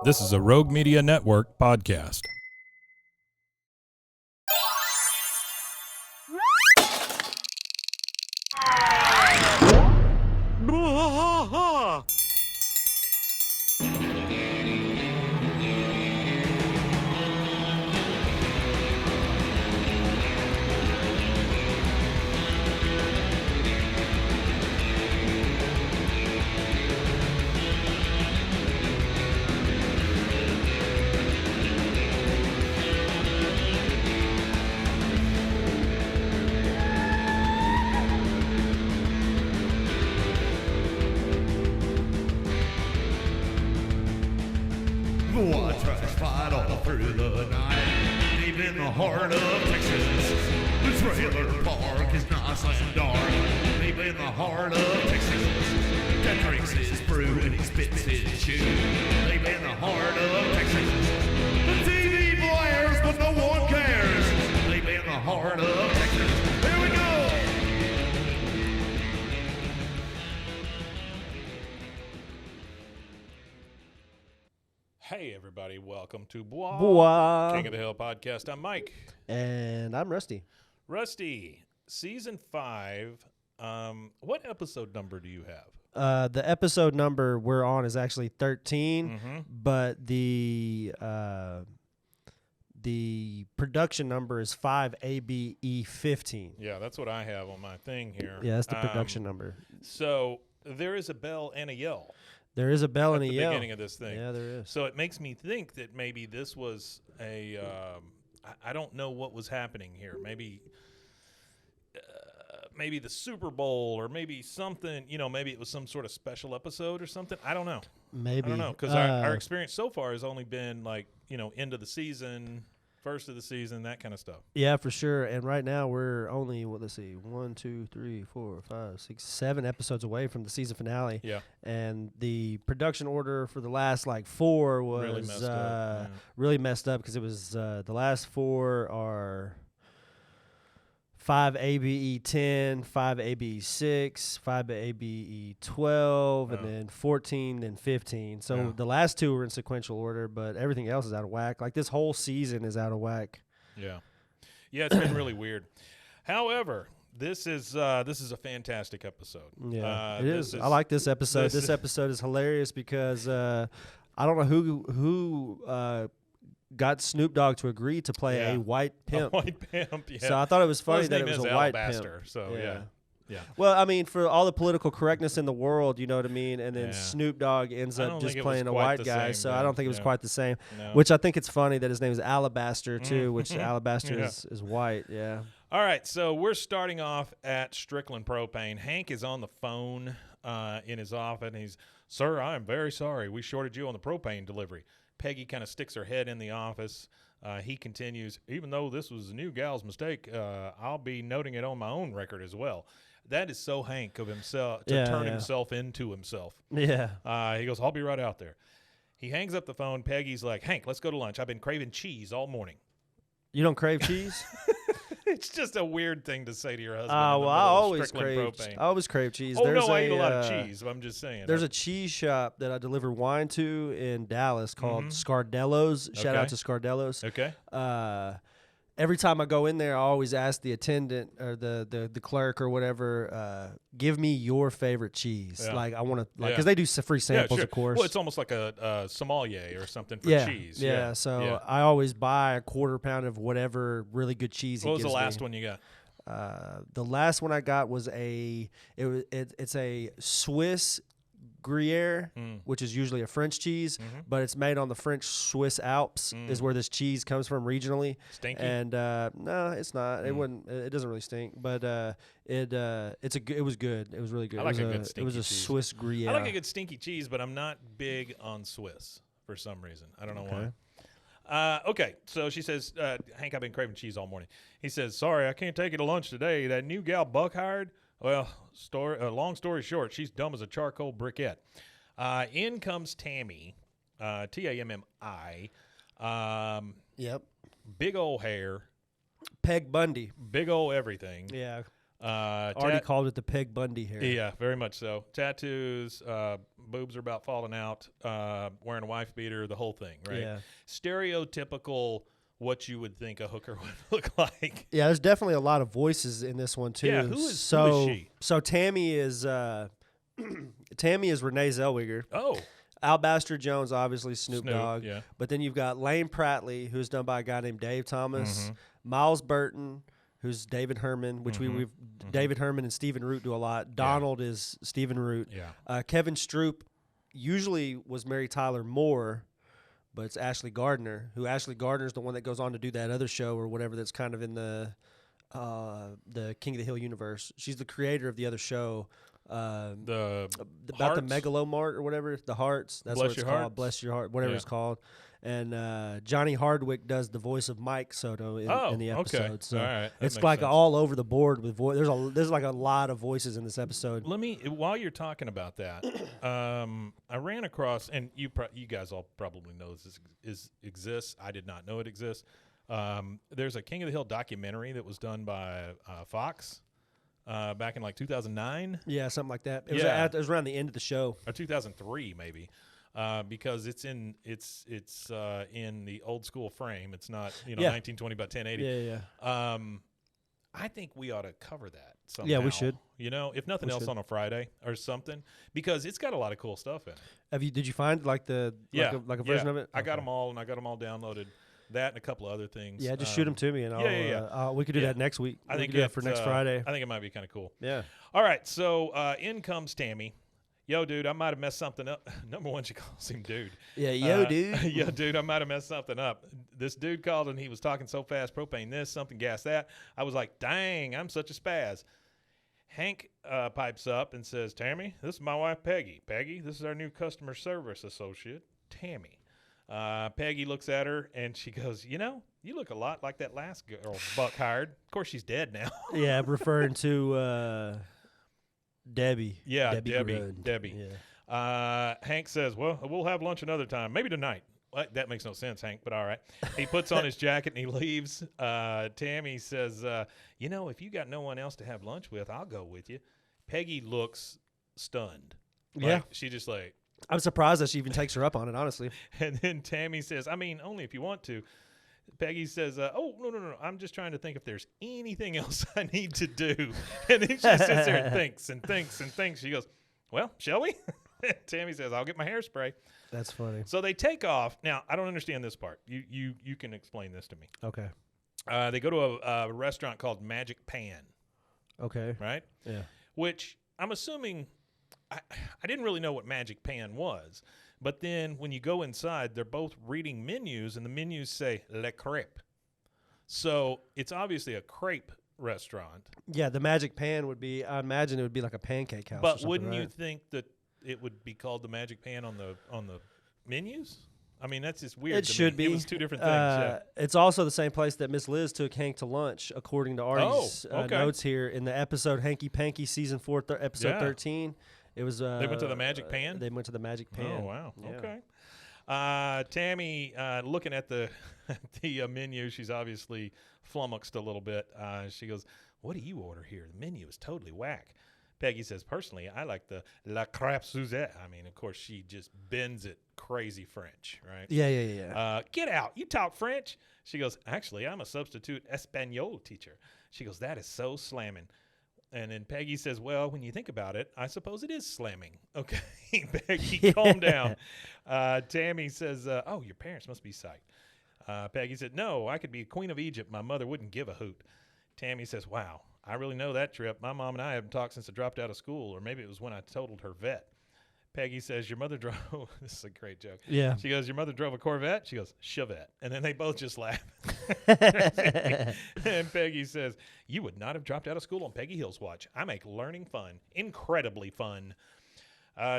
This is a Rogue Media Network podcast. White trash fight all through the night, deep in the heart of Texas. The trailer park is nice and dark, deep in the heart of Texas. Cat drinks his brew and he spits his chew, deep in the heart of Texas. The TV blares, but no one cares, deep in the heart of Texas. Here we go! Hey, everybody. Welcome to Bois, Bois. King of the Hill podcast. I'm Mike. And I'm Rusty. Rusty, season 5. What episode number do you have? The episode number we're on is actually 13, Mm-hmm. but the production number is 5ABE15. Yeah, that's what I have on my thing here. Yeah, that's the production number. So there is a bell and a yell There is a bell at and a the yell. beginning of this thing. Yeah, there is. So it makes me think that maybe this was a I don't know what was happening here. Maybe the Super Bowl, or maybe something, maybe it was some sort of special episode or something. I don't know. Maybe. I don't know, because our experience so far has only been like, end of the season, first of the season, that kind of stuff. Yeah, for sure. And right now we're only, let's see, 1, 2, 3, 4, 5, 6, 7 episodes away from the season finale. Yeah. And the production order for the last 4 was Really messed up. Yeah. really messed up, because it was the last 4 are 5ABE10, 5ABE6, 5ABE12, and then 14, then 15. So the last 2 were in sequential order, but everything else is out of whack. Like, this whole season is out of whack. Yeah. Yeah, it's been really weird. However, this is a fantastic episode. Yeah, it is. I like this episode. This episode is hilarious because I don't know who got Snoop Dogg to agree to play a white pimp. A white pimp, yeah. So I thought it was funny his that name it was is a white Alabaster, pimp. So yeah. Well, I mean, for all the political correctness in the world, you know what I mean? And then Yeah. Snoop Dogg ends I up don't just think it was playing a quite white the guy, same so then. I don't think it was Yeah. quite the same. No. Which I think it's funny that his name is Alabaster, too, which Alabaster Yeah. is white, yeah. All right, so we're starting off at Strickland Propane. Hank is on the phone in his office, and he's, "Sir, I am very sorry. We shorted you on the propane delivery." Peggy kind of sticks her head in the office. He continues, "Even though this was a new gal's mistake, I'll be noting it on my own record as well." That is so Hank of himself to turn himself into himself. Yeah. He goes, "I'll be right out there." He hangs up the phone. Peggy's like, "Hank, let's go to lunch. I've been craving cheese all morning." You don't crave cheese? It's just a weird thing to say to your husband. Well, I always crave cheese. Oh, no, I eat a lot of cheese. I'm just saying. There's a cheese shop that I deliver wine to in Dallas called Scardello's. Shout out to Scardello's. Okay. Every time I go in there, I always ask the attendant or the clerk or whatever, give me your favorite cheese. Yeah. Like, I want to, because they do free samples, sure. of course. Well, it's almost like a sommelier or something for cheese. Yeah. So I always buy a quarter pound of whatever really good cheese he gives me. What was the last one you got? The last one I got was it's a Swiss Gruyere, which is usually a French cheese, but it's made on the French-Swiss Alps is where this cheese comes from regionally. Stinky? And no, it's not. It doesn't really stink, but it was good. It was really good. I like a good stinky It was a cheese. Swiss Gruyere. I like a good stinky cheese, but I'm not big on Swiss for some reason. I don't know why. Okay, so she says, "Hank, I've been craving cheese all morning." He says, "Sorry, I can't take you to lunch today. That new gal Buck hired, well, long story short, she's dumb as a charcoal briquette." In comes Tammy, Tammi. Yep. Big old hair, Peg Bundy. big old everything. Yeah. Already called it the Peg Bundy hair. Yeah, very much so. Tattoos, boobs are about falling out, wearing a wife beater, the whole thing, right? Yeah. Stereotypical what you would think a hooker would look like. Yeah, there's definitely a lot of voices in this one too. Yeah, who is she? So Tammy is Tammy is Renee Zellweger. Oh. Alabaster Jones, obviously Snoop Dogg. Yeah. But then you've got Lane Pratley, who's done by a guy named Dave Thomas. Miles Burton, who's David Herman, which we've David Herman and Stephen Root do a lot. Donald is Stephen Root. Yeah. Kevin Stroop usually was Mary Tyler Moore, but it's Ashley Gardner, who Ashley Gardner is the one that goes on to do that other show or whatever that's kind of in the King of the Hill universe. She's the creator of the other show. The about Hearts? the Megalomart or whatever, the Hearts. That's Bless what it's Your called. Hearts? Bless Your Heart, whatever Yeah. it's called. And Johnny Hardwick does the voice of Mike Soto in the episode. Okay. So All right. That it's makes like sense. all over the board with voice. There's like a lot of voices in this episode. Let me, while you're talking about that, I ran across, and you guys all probably know this exists. I did not know it exists. There's a King of the Hill documentary that was done by Fox back in like 2009 Yeah, something like that. It was around the end of the show. or 2003 maybe. Because it's in the old school frame. It's not 1920 by 1080. Yeah. I think we ought to cover that somehow. Yeah, we should. If nothing else on a Friday or something, because it's got a lot of cool stuff in it. Did you find like a version of it? I got them all, and I got them all downloaded. That and a couple of other things. Yeah, just shoot them to me, and I'll we could do that next week. I think do that for next Friday. I think it might be kind of cool. Yeah. All right, so in comes Tammy. Yo, dude, I might have messed something up. Number one, she calls him dude. Yeah, yo, dude. Yo, dude, I might have messed something up. This dude called, and he was talking so fast, propane this, something, gas that. I was like, dang, I'm such a spaz. Hank pipes up and says, Tammy, this is my wife, Peggy. Peggy, this is our new customer service associate, Tammy. Peggy looks at her, and she goes, you look a lot like that last girl Buck hired. Of course, she's dead now. Yeah, referring to Debbie. Yeah, Debbie. Grund. Debbie. Yeah. Hank says, well, we'll have lunch another time, maybe tonight. Well, that makes no sense, Hank, but all right. He puts on his jacket and he leaves. Tammy says, if you got no one else to have lunch with, I'll go with you. Peggy looks stunned. Yeah. She just like. I'm surprised that she even takes her up on it, honestly. And then Tammy says, only if you want to. Peggy says, no. I'm just trying to think if there's anything else I need to do. And then she sits there and thinks and thinks and thinks. She goes, well, shall we? Tammy says, I'll get my hairspray. That's funny. So they take off. Now, I don't understand this part. You can explain this to me. Okay. They go to a restaurant called Magic Pan. Okay. Right? Yeah. Which I'm assuming I didn't really know what Magic Pan was. But then when you go inside, they're both reading menus, and the menus say Le Crepe. So it's obviously a crepe restaurant. Yeah, the Magic Pan would be, I imagine it would be like a pancake house. But wouldn't you think that it would be called the Magic Pan on the menus? I mean, that's just weird. It should be. It was two different things. Yeah. It's also the same place that Miss Liz took Hank to lunch, according to Artie's notes here in the episode Hanky Panky season 4, episode 13. It was. They went to the Magic Pan. They went to the Magic Pan. Oh wow! Yeah. Okay. Tammy, looking at the menu, she's obviously flummoxed a little bit. She goes, "What do you order here? The menu is totally whack." Peggy says, "Personally, I like the La Crêpe Suzette." I mean, of course, she just bends it crazy French, right? Yeah. Get out! You talk French? She goes, "Actually, I'm a substitute Espanol teacher." She goes, "That is so slamming." And then Peggy says, well, when you think about it, I suppose it is slamming. Okay, Peggy, calm down. Tammy says, oh, your parents must be psyched. Peggy said, no, I could be queen of Egypt. My mother wouldn't give a hoot. Tammy says, wow, I really know that trip. My mom and I haven't talked since I dropped out of school, or maybe it was when I totaled her vet. Peggy says, your mother drove, this is a great joke. Yeah. She goes, your mother drove a Corvette? She goes, Chevette. And then they both just laugh. And Peggy says, you would not have dropped out of school on Peggy Hill's watch. I make learning fun, incredibly fun.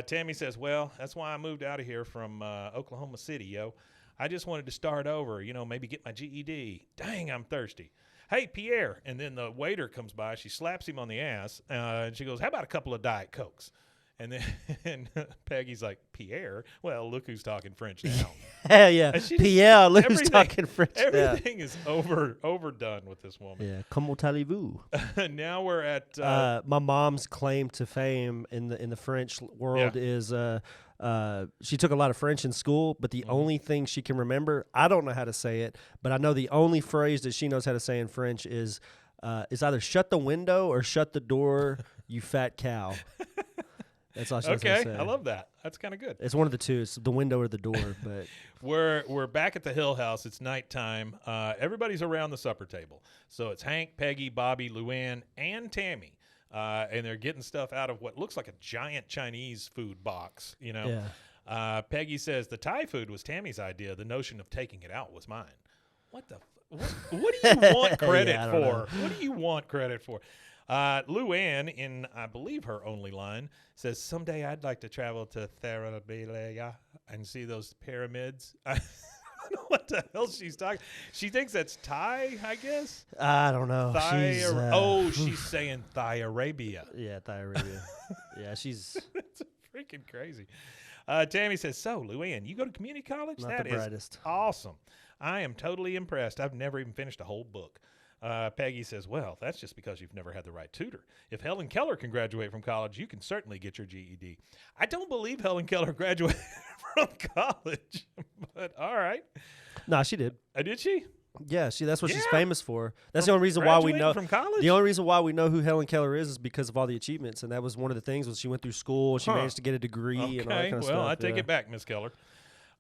Tammy says, well, that's why I moved out of here from Oklahoma City, yo. I just wanted to start over, maybe get my GED. Dang, I'm thirsty. Hey, Pierre. And then the waiter comes by. She slaps him on the ass. And she goes, how about a couple of Diet Cokes? And then and Peggy's like, Pierre? Well, look who's talking French now. Yeah. And she Pierre, look who's everything- talking French now. Everything is overdone with this woman. Yeah. Comment allez-vous? Now we're at My mom's claim to fame in the French world is she took a lot of French in school, but the only thing she can remember, I don't know how to say it, but I know the only phrase that she knows how to say in French is either shut the window or shut the door, you fat cow. That's all she knows how to okay. say. I love that. That's kind of good. It's one of the two. It's the window or the door. But We're back at the Hill House. It's nighttime. Everybody's around the supper table. So it's Hank, Peggy, Bobby, Luann, and Tammy. And they're getting stuff out of what looks like a giant Chinese food box, you know. yeah. Peggy says the Thai food was Tammy's idea. The notion of taking it out was mine. What the? What do you want credit Yeah, I don't for? know. What do you want credit for? Luann, in I believe her only line, says, "Someday I'd like to travel to Therabelea and see those pyramids." I don't know what the hell she's talking. She thinks that's Thai, I guess. I don't know. She's saying Thai Arabia. Yeah, Thai Arabia. Yeah, she's It's freaking crazy. Tammy says, "So, Luann, you go to community college? not That the is brightest. awesome. I am totally impressed. I've never even finished a whole book." Peggy says, "Well, that's just because you've never had the right tutor. If Helen Keller can graduate from college, you can certainly get your GED." I don't believe Helen Keller graduated from college, but all right. Nah, she did. Did she? Yeah, that's what she's Yeah. famous for. That's the only reason why we Graduating know. from college? The only reason why we know who Helen Keller is because of all the achievements, and that was one of the things. Was she went through school, she Huh. managed to get a degree, and all that Okay, kind of well, stuff. I take yeah. it back, Miss Keller.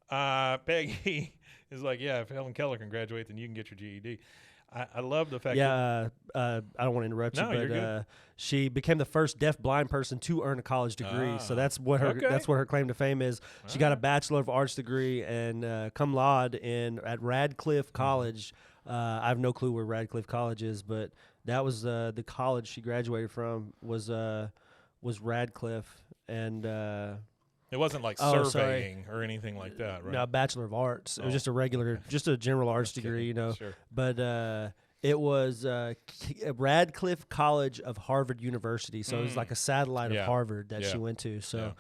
Peggy is like, yeah, if Helen Keller can graduate, then you can get your GED. I love the fact that Yeah, I don't want to interrupt No, you, you're but good. she became the first deaf-blind person to earn a college degree. So that's what her okay. that's what her claim to fame is. She got a Bachelor of Arts degree and cum laude at Radcliffe College. I have no clue where Radcliffe College is, but that was the college she graduated from was Radcliffe, and it wasn't like Oh, sorry. surveying or anything like that, right? no, Bachelor of Arts. It was Oh. just a regular, just a general arts degree, you know. Sure. But it was Radcliffe College of Harvard University, so it was like a satellite Yeah. of Harvard that Yeah. she went to. So Yeah.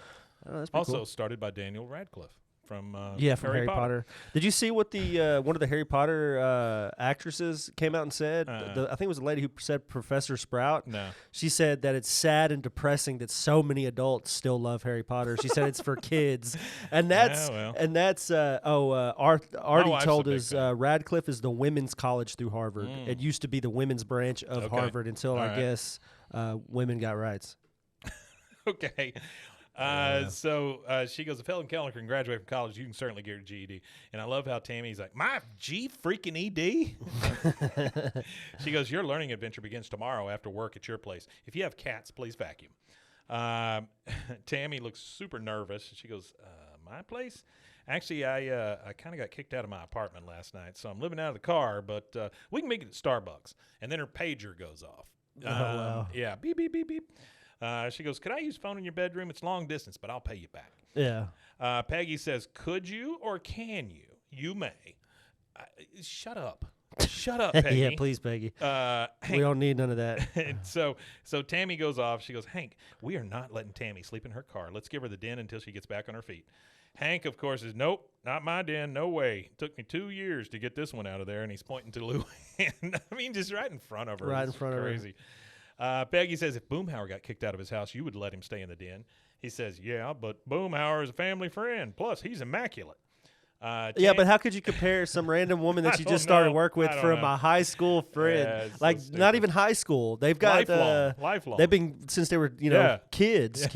that's pretty Also cool. started by Daniel Radcliffe from From Harry Potter. Did you see what the one of the Harry Potter actresses came out and said? I think it was a lady who said Professor Sprout. No. She said that it's sad and depressing that so many adults still love Harry Potter. She said it's for kids, and that's well. Artie wife's told a big us fan. Radcliffe is the women's college through Harvard. It used to be the women's branch of Okay. Harvard until All I right. guess women got rights. Okay. So she goes, if Helen Keller can graduate from college, you can certainly get your GED. And I love how Tammy's like, my G freaking ED? She goes, your learning adventure begins tomorrow after work at your place. If you have cats, please vacuum. Tammy looks super nervous. She goes, my place? Actually, I kind of got kicked out of my apartment last night, so I'm living out of the car, but we can make it at Starbucks. And then her pager goes off. Wow. Yeah, beep, beep, beep, beep. She goes, could I use phone in your bedroom? It's long distance, but I'll pay you back. Yeah. Peggy says, could you or can you? You may. Shut up. Shut up, Peggy. Yeah, please, Peggy. We Hank, don't need none of that. so Tammy goes off. She goes, Hank, we are not letting Tammy sleep in her car. Let's give her the den until she gets back on her feet. Hank, of course, is, nope, not my den. No way. Took me 2 years to get this one out of there. And he's pointing to Luann. I mean, just right in front of her. Right in This is front of her. crazy. Peggy says, if Boomhauer got kicked out of his house, you would let him stay in the den. He says, yeah, but Boomhauer is a family friend. Plus, he's immaculate. Yeah, but how could you compare some random woman I that you don't just started know. work with I don't from know. a high school friend? Yeah, it's so like stupid. not even high school. They've got Lifelong. They've been since they were Yeah. kids.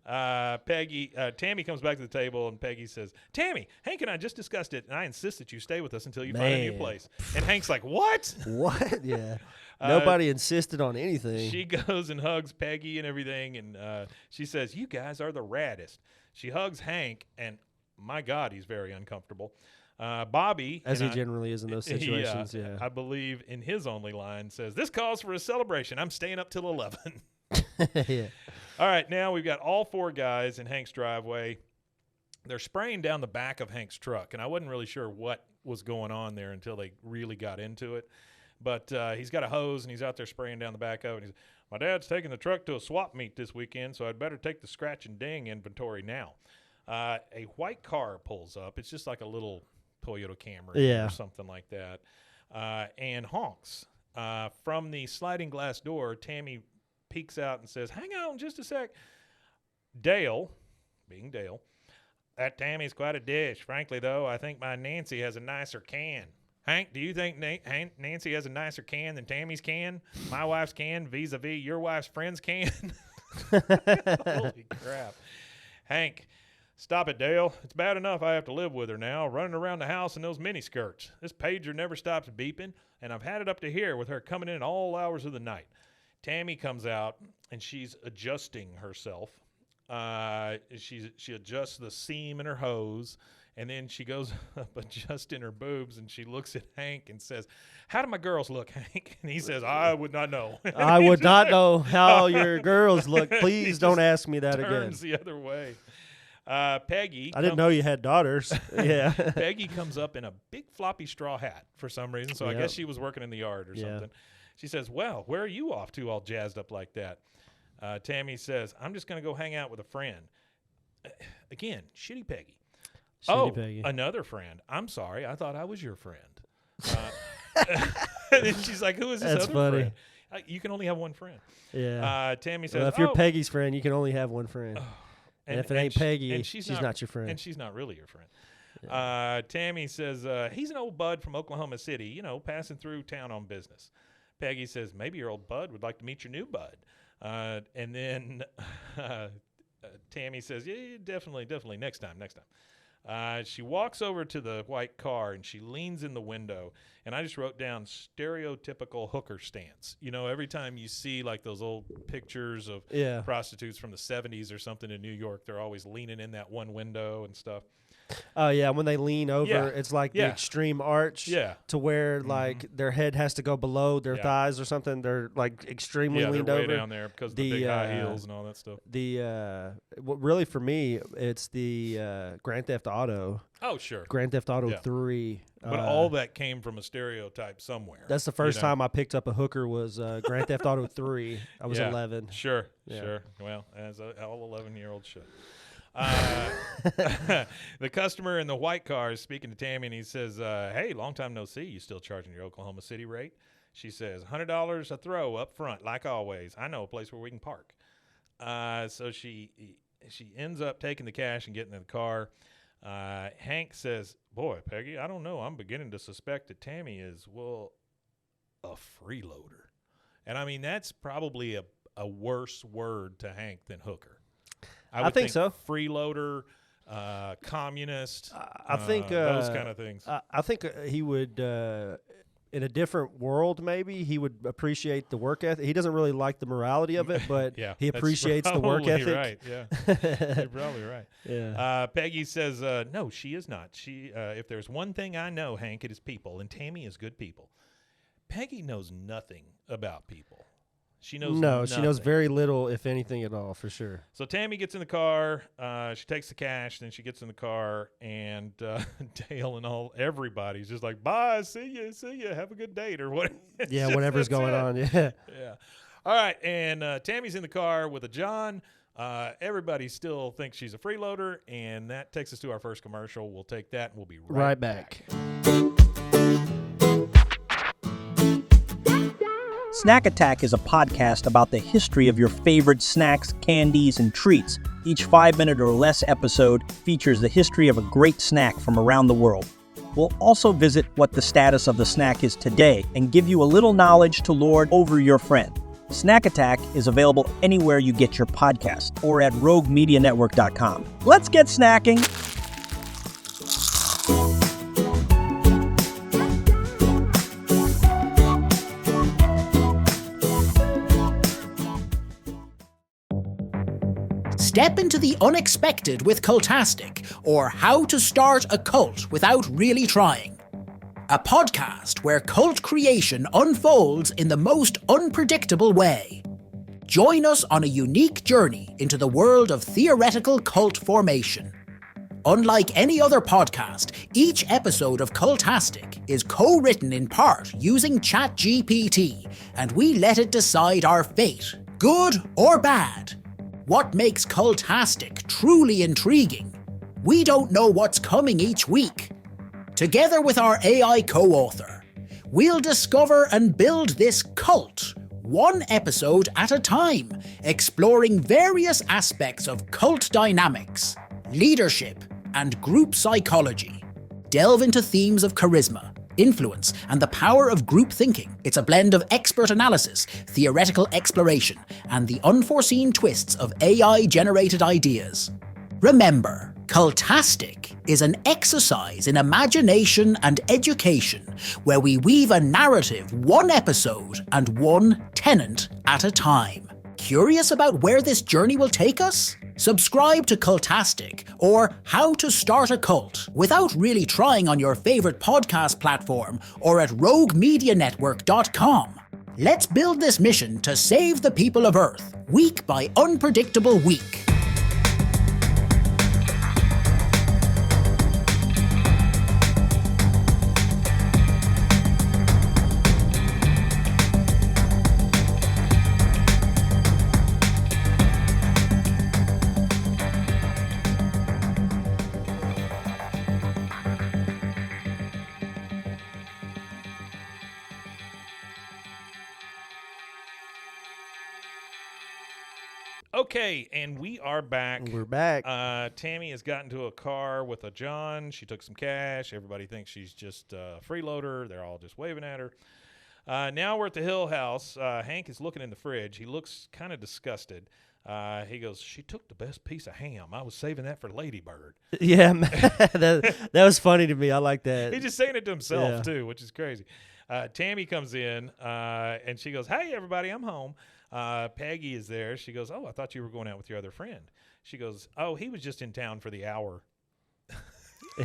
Tammy comes back to the table and Peggy says, Tammy, Hank and I just discussed it, and I insist that you stay with us until you find a new Man. place. And Hank's like, what? What? Yeah. Nobody insisted on anything. She goes and hugs Peggy and everything, and she says, you guys are the raddest. She hugs Hank, and my God, he's very uncomfortable. Bobby, As he and I- generally is in those situations. Yeah. I believe in his only line says, this calls for a celebration. I'm staying up till 11. Yeah. All right, now we've got all four guys in Hank's driveway. They're spraying down the back of Hank's truck, and I wasn't really sure what was going on there until they really got into it. But he's got a hose, and he's out there spraying down the back of it. And he's, my dad's taking the truck to a swap meet this weekend, so I'd better take the scratch and ding inventory now. A white car pulls up. It's just like a little Toyota Camry or something like that, and honks. From the sliding glass door, Tammy peeks out and says, hang on just a sec. Dale, being Dale, that Tammy's quite a dish. Frankly, though, I think my Nancy has a nicer can. Hank, do you think Nancy has a nicer can than Tammy's can? My wife's can vis-a-vis your wife's friend's can? Holy crap. Hank, stop it, Dale. It's bad enough I have to live with her now, running around the house in those miniskirts. This pager never stops beeping, and I've had it up to here with her coming in all hours of the night. Tammy comes out, and she's adjusting herself. She adjusts the seam in her hose, and then she goes up adjusting her boobs, and she looks at Hank and says, how do my girls look, Hank? And he says, I would not know. I would not know how your girls look. Please don't ask me that again. Turns the other way. Peggy. I didn't know you had daughters. Yeah. Peggy comes up in a big floppy straw hat for some reason, so I guess she was working in the yard or something. She says, well, where are you off to all jazzed up like that? Tammy says, I'm just going to go hang out with a friend. Again, shitty Peggy. Peggy. Another friend. I'm sorry. I thought I was your friend. And she's like, who is this other funny. friend? You can only have one friend. Yeah. Tammy says, well, if you're Peggy's friend, you can only have one friend. And if it ain't Peggy, she's not your friend. And she's not really your friend. Yeah. Tammy says, he's an old bud from Oklahoma City, passing through town on business. Peggy says, maybe your old bud would like to meet your new bud. And then Tammy says, yeah, definitely, next time. She walks over to the white car, and she leans in the window, and I just wrote down stereotypical hooker stance. Every time you see like those old pictures of prostitutes from the 70s or something in New York, they're always leaning in that one window and stuff. Oh, yeah, when they lean over, it's like the extreme arch to where, like, their head has to go below their thighs or something. They're, like, extremely leaned over. Yeah, they're way down there because of the big high heels and all that stuff. Really, for me, it's the Grand Theft Auto. Oh, sure. Grand Theft Auto 3. But all that came from a stereotype somewhere. That's the first time I picked up a hooker was Grand Theft Auto 3. I was 11. Sure. Well, as all 11-year-olds should. The customer in the white car is speaking to Tammy, and he says, hey, long time no see. You still charging your Oklahoma City rate? She says, $100 a throw up front, like always. I know a place where we can park. So she ends up taking the cash and getting in the car. Hank says, boy, Peggy, I don't know. I'm beginning to suspect that Tammy is, a freeloader. And, I mean, that's probably a worse word to Hank than hooker. I think so. Freeloader, communist. I think those kind of things. I think he would, in a different world, maybe he would appreciate the work ethic. He doesn't really like the morality of it, but he appreciates the work ethic. Right. Yeah, you're probably right. Yeah. Peggy says, "No, she is not. She, if there's one thing I know, Hank, it is people, and Tammy is good people." Peggy knows nothing about people. She knows nothing. She knows very little, if anything at all, for sure. So Tammy gets in the car. She takes the cash. Then she gets in the car, and Dale and everybody's just like, "Bye, see ya, have a good date," or what? Yeah, whatever's going on. Yeah. All right, and Tammy's in the car with a John. Everybody still thinks she's a freeloader, and that takes us to our first commercial. We'll take that, and we'll be right back. Snack Attack is a podcast about the history of your favorite snacks, candies, and treats. Each 5-minute or less episode features the history of a great snack from around the world. We'll also visit what the status of the snack is today and give you a little knowledge to lord over your friend. Snack Attack is available anywhere you get your podcast or at roguemedianetwork.com. Let's get snacking! Step into the unexpected with Cultastic, or How to Start a Cult Without Really Trying. A podcast where cult creation unfolds in the most unpredictable way. Join us on a unique journey into the world of theoretical cult formation. Unlike any other podcast, each episode of Cultastic is co-written in part using ChatGPT, and we let it decide our fate, good or bad. What makes Cultastic truly intriguing? We don't know what's coming each week. Together with our AI co-author, we'll discover and build this cult, one episode at a time, exploring various aspects of cult dynamics, leadership, and group psychology. Delve into themes of charisma, influence, and the power of group thinking. It's a blend of expert analysis, theoretical exploration, and the unforeseen twists of AI-generated ideas. Remember, Cultastic is an exercise in imagination and education where we weave a narrative one episode and one tenant at a time. Curious about where this journey will take us? Subscribe to Cultastic or How to Start a Cult without really trying on your favorite podcast platform or at roguemedianetwork.com. Let's build this mission to save the people of Earth, week by unpredictable week. Okay, and we are back. We're back. Tammy has gotten into a car with a John. She took some cash. Everybody thinks she's just a freeloader. They're all just waving at her. Now we're at the Hill House. Hank is looking in the fridge. He looks kind of disgusted. He goes, "She took the best piece of ham. I was saving that for Ladybird." Yeah, man, that was funny to me. I like that. He's just saying it to himself, too, which is crazy. Tammy comes in, and she goes, "Hey, everybody, I'm home." Peggy is there. She goes, "Oh, I thought you were going out with your other friend." She goes, "Oh, he was just in town for the hour."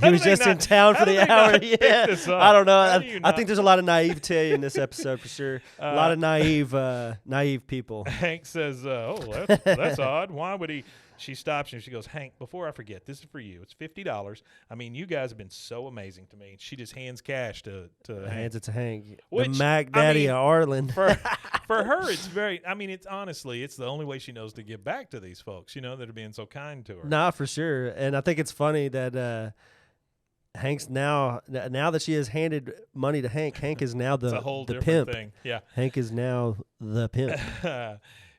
He was just in town for the hour. Yeah, I don't know. I think there's a lot of naivete in this episode for sure. A lot of naive people. Hank says, "Oh, that's odd. Why would he?" She stops and she goes, "Hank, before I forget, this is for you. It's $50. I mean, you guys have been so amazing to me." She just hands cash to Hank. Hands it to Hank. Which, the Mac Daddy of Arlen. For her, it's very. I mean, it's honestly, it's the only way she knows to give back to these folks. You know, that are being so kind to her. Nah, for sure. And I think it's funny that Hank's now that she has handed money to Hank. Hank is now It's a whole the different pimp. thing. Yeah. Hank is now the pimp.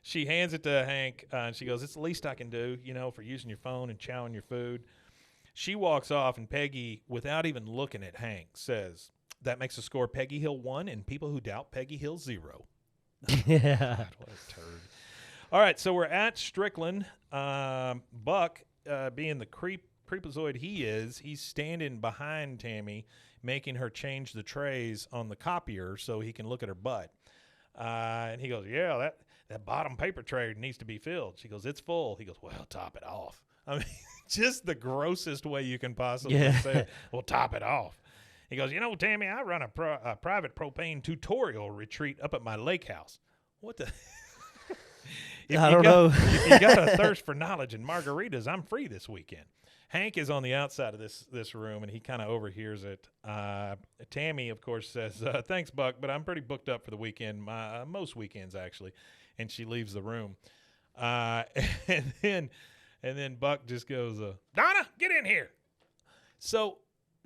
She hands it to Hank, and she goes, "It's the least I can do, you know, for using your phone and chowing your food." She walks off, and Peggy, without even looking at Hank, says, "That makes the score Peggy Hill 1 and people who doubt Peggy Hill 0. Yeah. God, what a turd. All right, so we're at Strickland. Buck, being the creepazoid he is, he's standing behind Tammy, making her change the trays on the copier so he can look at her butt. And he goes, "Yeah, that bottom paper tray needs to be filled." She goes, "It's full." He goes, "Well, top it off." I mean, just the grossest way you can possibly say it. "Well, top it off." He goes, "You know, Tammy, I run a private propane tutorial retreat up at my lake house." What the? I don't know. If you got a thirst for knowledge and margaritas, I'm free this weekend. Hank is on the outside of this room, and he kind of overhears it. Tammy, of course, says, "Thanks, Buck, but I'm pretty booked up for the weekend, most weekends, actually." And she leaves the room. And then Buck just goes, "Donna, get in here." So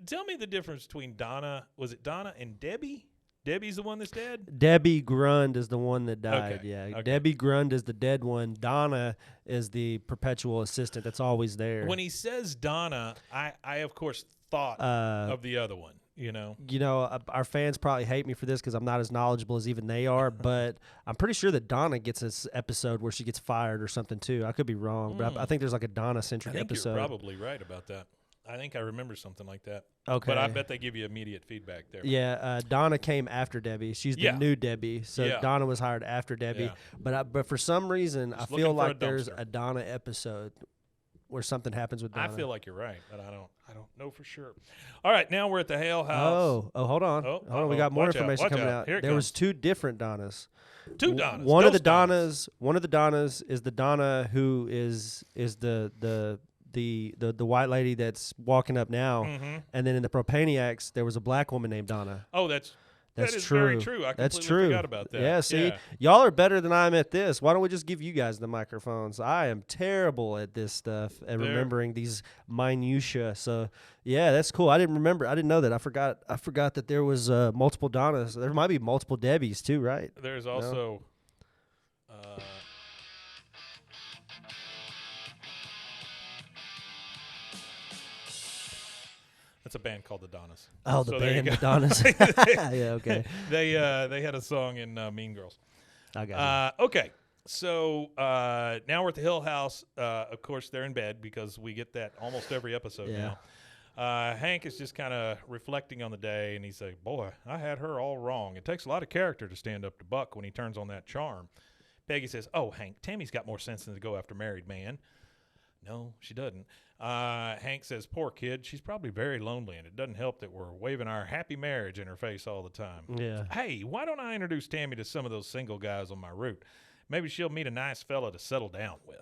tell me the difference between Donna. Was it Donna and Debbie? Debbie's the one that's dead? Debbie Grund is the one that died. Okay. Yeah. Okay. Debbie Grund is the dead one. Donna is the perpetual assistant that's always there. When he says Donna, I of course thought of the other one, you know. You know, our fans probably hate me for this because I'm not as knowledgeable as even they are, but I'm pretty sure that Donna gets this episode where she gets fired or something too. I could be wrong, but I think there's like a Donna-centric episode. You're probably right about that. I think I remember something like that. Okay. But I bet they give you immediate feedback there. Yeah, Donna came after Debbie. She's the new Debbie, so Donna was hired after Debbie. Yeah. But for some reason, I feel like there's a Donna episode where something happens with Donna. I feel like you're right, but I don't know for sure. All right, now we're at the Hale House. Oh, hold on. Hold on. We got more information coming out. Here it there comes. was two different Donnas. Two Donnas. One of the Donnas is the Donna who is the the white lady that's walking up now, and then in the Propaniacs there was a black woman named Donna. Oh, that is true. very true. I That's completely true. forgot about that. Yeah, see, y'all are better than I am at this. Why don't we just give you guys the microphones? I am terrible at this stuff and remembering these minutia. So, yeah, that's cool. I didn't know that. I forgot that there was multiple Donnas. There might be multiple Debbies too, right? There's also that's a band called the Donnas. Oh, the So there you band, the go. Donnas. Yeah, okay. They had a song in Mean Girls. I got you. Okay, so now we're at the Hill House. Of course, they're in bed because we get that almost every episode now. Hank is just kind of reflecting on the day, and he's like, boy, I had her all wrong. It takes a lot of character to stand up to Buck when he turns on that charm. Peggy says, oh, Hank, Tammy's got more sense than to go after married man. No, she doesn't. Hank says, poor kid, she's probably very lonely, and it doesn't help that we're waving our happy marriage in her face all the time. Yeah. Hey, why don't I introduce Tammy to some of those single guys on my route? Maybe she'll meet a nice fella to settle down with.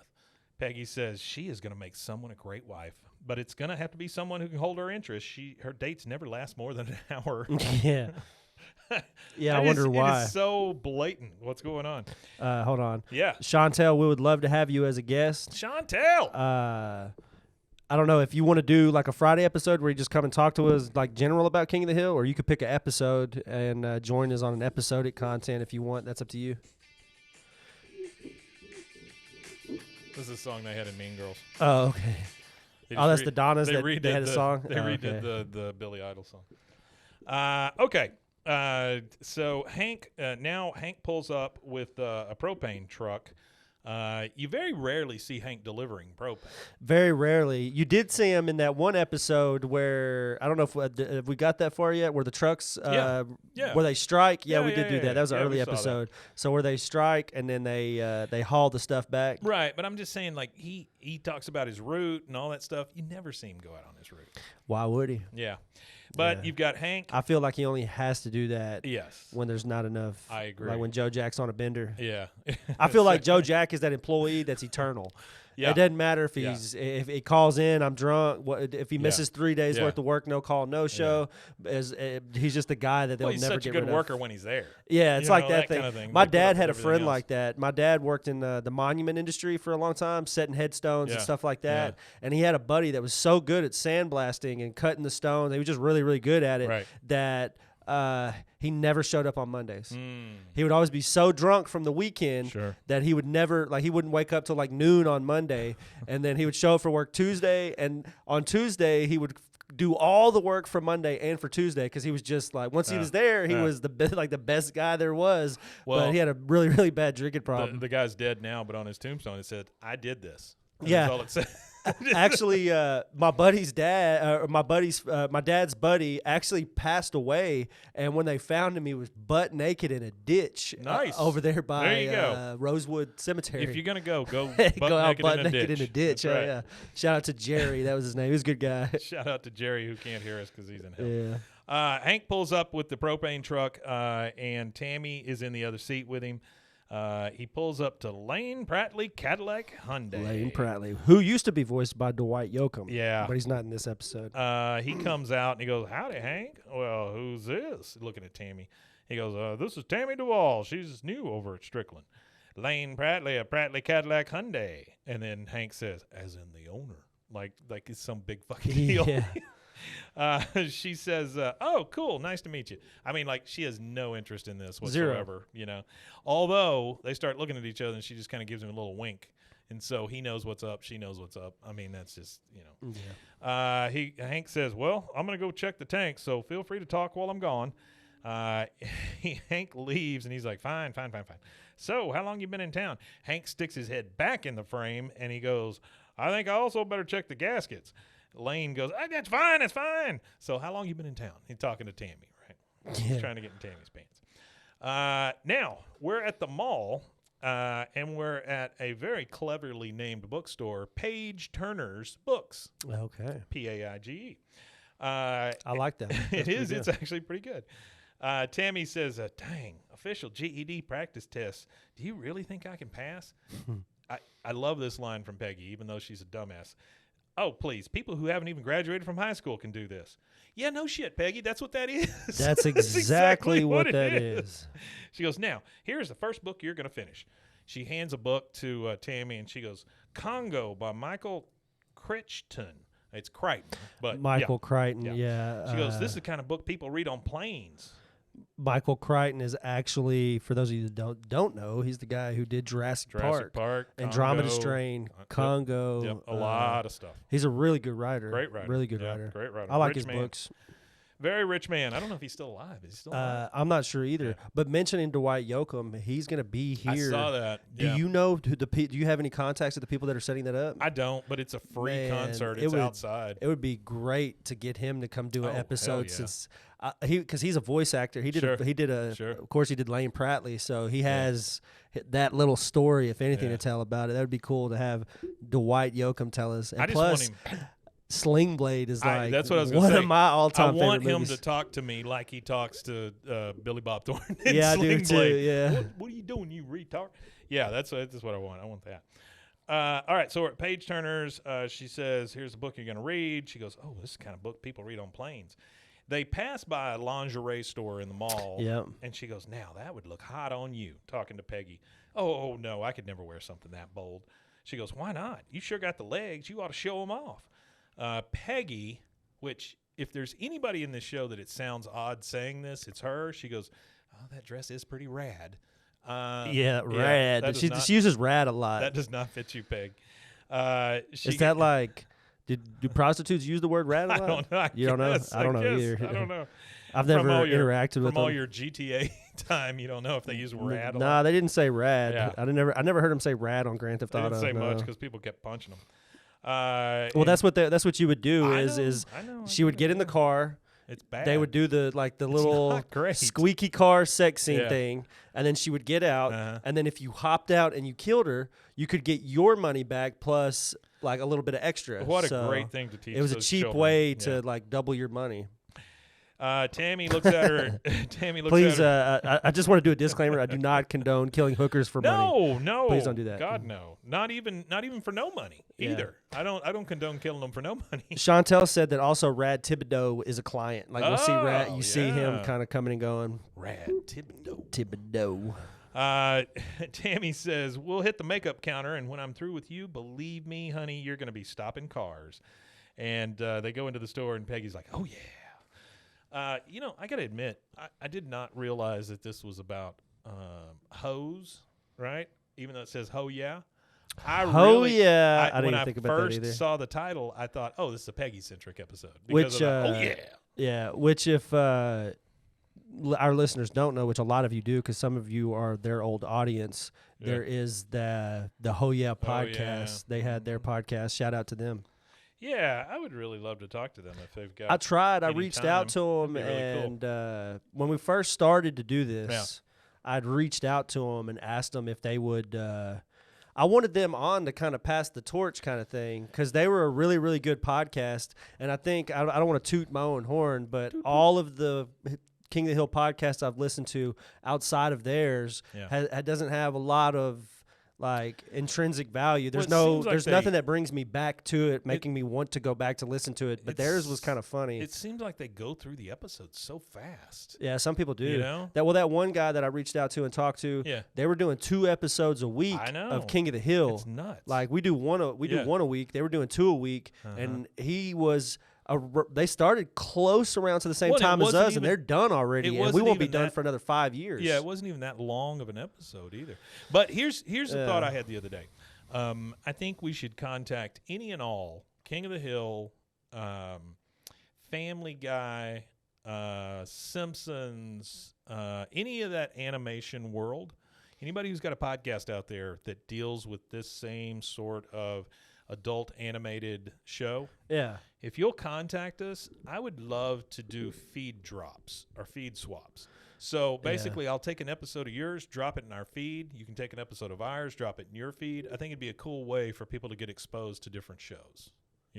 Peggy says she is going to make someone a great wife, but it's going to have to be someone who can hold her interest. Her dates never last more than an hour. Yeah. Yeah, I wonder why. It is so blatant. What's going on? Hold on. Yeah. Chantel, we would love to have you as a guest. Chantel! I don't know if you want to do like a Friday episode where you just come and talk to us like general about King of the Hill, or you could pick an episode and join us on an episodic content if you want. That's up to you. This is a song they had in Mean Girls. Oh, okay. That's the Donnas that they had a song? They Oh, redid okay. the Billy Idol song. Okay. So Hank pulls up with a propane truck. You very rarely see Hank delivering propane. Very rarely. You did see him in that one episode where, I don't know if we got that far yet, where the trucks, Yeah. where they strike. Yeah, we did do yeah. that. That was an Yeah, early we saw that. episode. So where they strike and then they haul the stuff back. Right, but I'm just saying, like, he talks about his route and all that stuff. You never see him go out on his route. Why would he? Yeah. But Yeah. you've got Hank. I feel like he only has to do that Yes. when there's not enough. I agree. Like when Joe Jack's on a bender. Yeah. I feel like Joe Jack is that employee that's eternal. Yeah. It doesn't matter if Yeah. if he calls in, I'm drunk. If he misses 3 days Yeah. worth of work, no call, no show. He's just the guy that they'll Well, he's never such a get good rid worker of. when he's there. Yeah, it's You like know, that that thing. kind of thing. My They put up dad with had a everything friend else. like that. My dad worked in the monument industry for a long time, setting headstones and Yeah. stuff like that. And he had a buddy that was so good at sandblasting and cutting the stones. He was just really, really good at it Right. that he never showed up on Mondays. He would always be so drunk from the weekend Sure. that he would never, like, he wouldn't wake up till like noon on Monday, and then he would show up for work Tuesday, and on Tuesday he would do all the work for Monday and for Tuesday because he was just like, once he was there, he was the best guy there was. Well, but he had a really, really bad drinking problem. The guy's dead now, but on his tombstone it said, "I did this." And Yeah. that's all it said. Actually, my buddy's dad, my dad's buddy, actually passed away, and when they found him, he was butt naked in a ditch. Nice. Over there by There you go. Rosewood Cemetery. If you're gonna go Go out butt naked in a ditch. That's right. Yeah. Shout out to Jerry. That was his name. He was a good guy. Shout out to Jerry, who can't hear us because he's in hell. Yeah. Hank pulls up with the propane truck, and Tammy is in the other seat with him. He pulls up to Lane Prattley Cadillac Hyundai. Lane Prattley, who used to be voiced by Dwight Yoakam. Yeah. But he's not in this episode. He comes out and he goes, "Howdy, Hank. Well, who's this?" Looking at Tammy. He goes, "This is Tammy Duvall. She's new over at Strickland. Lane Prattley, a Prattley Cadillac Hyundai." And then Hank says, "As in the owner." Like it's some big fucking deal. Yeah. She says, "Oh, cool, nice to meet you." I mean, like, she has no interest in this whatsoever, you know. Although they start looking at each other, and she just kind of gives him a little wink, and so he knows what's up, she knows what's up. I mean, that's just, you know. Yeah. Hank says, "Well, I'm gonna go check the tank, so feel free to talk while I'm gone." Hank leaves, and he's like, "Fine. So, how long you been in town?" Hank sticks his head back in the frame, and he goes, "I think I also better check the gaskets." Lane goes, "That's fine, that's fine." So, how long you been in town? He's talking to Tammy, right? Yeah. He's trying to get in Tammy's pants. Now, we're at the mall, and we're at a very cleverly named bookstore, Page Turner's Books, Okay. Paige. I like that. It is. It's actually pretty good. Tammy says, "Dang, official GED practice test. Do you really think I can pass?" I love this line from Peggy, even though she's a dumbass. Oh, please. People who haven't even graduated from high school can do this. Yeah, no shit, Peggy. That's what that is. That's exactly what that is. She goes, now, here's the first book you're going to finish. She hands a book to Tammy, and she goes, Congo by Michael Crichton. It's Crichton. But Michael Crichton, yeah. She goes, this is the kind of book people read on planes. Michael Crichton is actually, for those of you that don't know, he's the guy who did Jurassic Park, Andromeda Strain, Congo. Yep, a lot of stuff. He's a really good writer. Great writer. Really good writer. Great writer. I like Rich his man. books. Very rich man. I don't know if he's still alive. Is he still alive? I'm not sure either. Yeah. But mentioning Dwight Yoakam, he's going to be here. I saw that. Do you know do you have any contacts with the people that are setting that up? I don't, but it's a free concert. It's outside. It would be great to get him to come do an episode yeah. since because he's a voice actor. He did of course he did Lane Prattley, so he has that little story, if anything, to tell about it. That would be cool to have Dwight Yoakam tell us. And I just plus, want him. Sling Blade is like that's what I was gonna one say. of my all-time I want favorite him movies. to talk to me like he talks to Billy Bob Thornton. Yeah, I do Sling too. Blade. Yeah. What are you doing, you retard? Yeah, that's what I want. I want that. All right, so we're at Page Turner's. She says, here's the book you're going to read. She goes, oh, this is the kind of book people read on planes. They pass by a lingerie store in the mall, and she goes, now, that would look hot on you, talking to Peggy. Oh, no, I could never wear something that bold. She goes, why not? You sure got the legs. You ought to show them off. Peggy, which if there's anybody in this show that it sounds odd saying this, it's her. She goes, oh, that dress is pretty rad. Rad. She uses rad a lot. That does not fit you, Peg. Is that like, do prostitutes use the word rad a lot? I don't know. You don't know? I don't know either. I don't know. I've never interacted with them. From all your GTA time, you don't know if they use rad a lot. Nah, they didn't say rad. Yeah. I never heard them say rad on Grand Theft Auto. They didn't say much because people kept punching them. Well, that's what you would do. I know, she would get in the car. It's bad. They would do the little great. squeaky car sex scene thing, and then she would get out. And then if you hopped out and you killed her, you could get your money back plus like a little bit of extra. What a great thing to teach. It was a those cheap children. way to like double your money. Tammy looks at her. Please, I just want to do a disclaimer. I do not condone killing hookers for money. No. Please don't do that. God, no. Not even for no money either. I don't condone killing them for no money. Chantel said that also Rad Thibodeau is a client. Like we'll see Rad, you see him kind of coming and going. Rad Thibodeau. Tammy says, we'll hit the makeup counter, and when I'm through with you, believe me, honey, you're going to be stopping cars. And they go into the store, and Peggy's like, oh, yeah. I got to admit, I did not realize that this was about hoes, right? Even though it says ho, yeah. I didn't even think about that either. When I first saw the title, I thought, oh, this is a Peggy-centric episode. Which, yeah. Which if our listeners don't know, which a lot of you do because some of you are their old audience, there is the Ho Yeah podcast. They had their podcast. Shout out to them. Yeah, I would really love to talk to them if they've got. I tried. I any reached time. out to them, That'd be really and cool. when we first started to do this, I'd reached out to them and asked them if they would. I wanted them on to kind of pass the torch kind of thing because they were a really, really good podcast. And I think, I don't want to toot my own horn, but all of the King of the Hill podcasts I've listened to outside of theirs doesn't have a lot of like intrinsic value. There's nothing that brings me back to it, making me want to go back to listen to it. But theirs was kind of funny. It seems like they go through the episodes so fast. Yeah, some people do. You know? That one guy that I reached out to and talked to, they were doing 2 episodes a week of King of the Hill. It's nuts. Like we do one a week. They were doing 2 a week, and he was. They started close around to the same time as us, and they're done already. And we won't be done for another 5 years. Yeah, it wasn't even that long of an episode either. But here's the thought I had the other day. I think we should contact any and all King of the Hill, Family Guy, Simpsons, any of that animation world. Anybody who's got a podcast out there that deals with this same sort of adult animated show. Yeah. If you'll contact us, I would love to do feed drops or feed swaps. So basically, I'll take an episode of yours, drop it in our feed. You can take an episode of ours, drop it in your feed. I think it'd be a cool way for people to get exposed to different shows.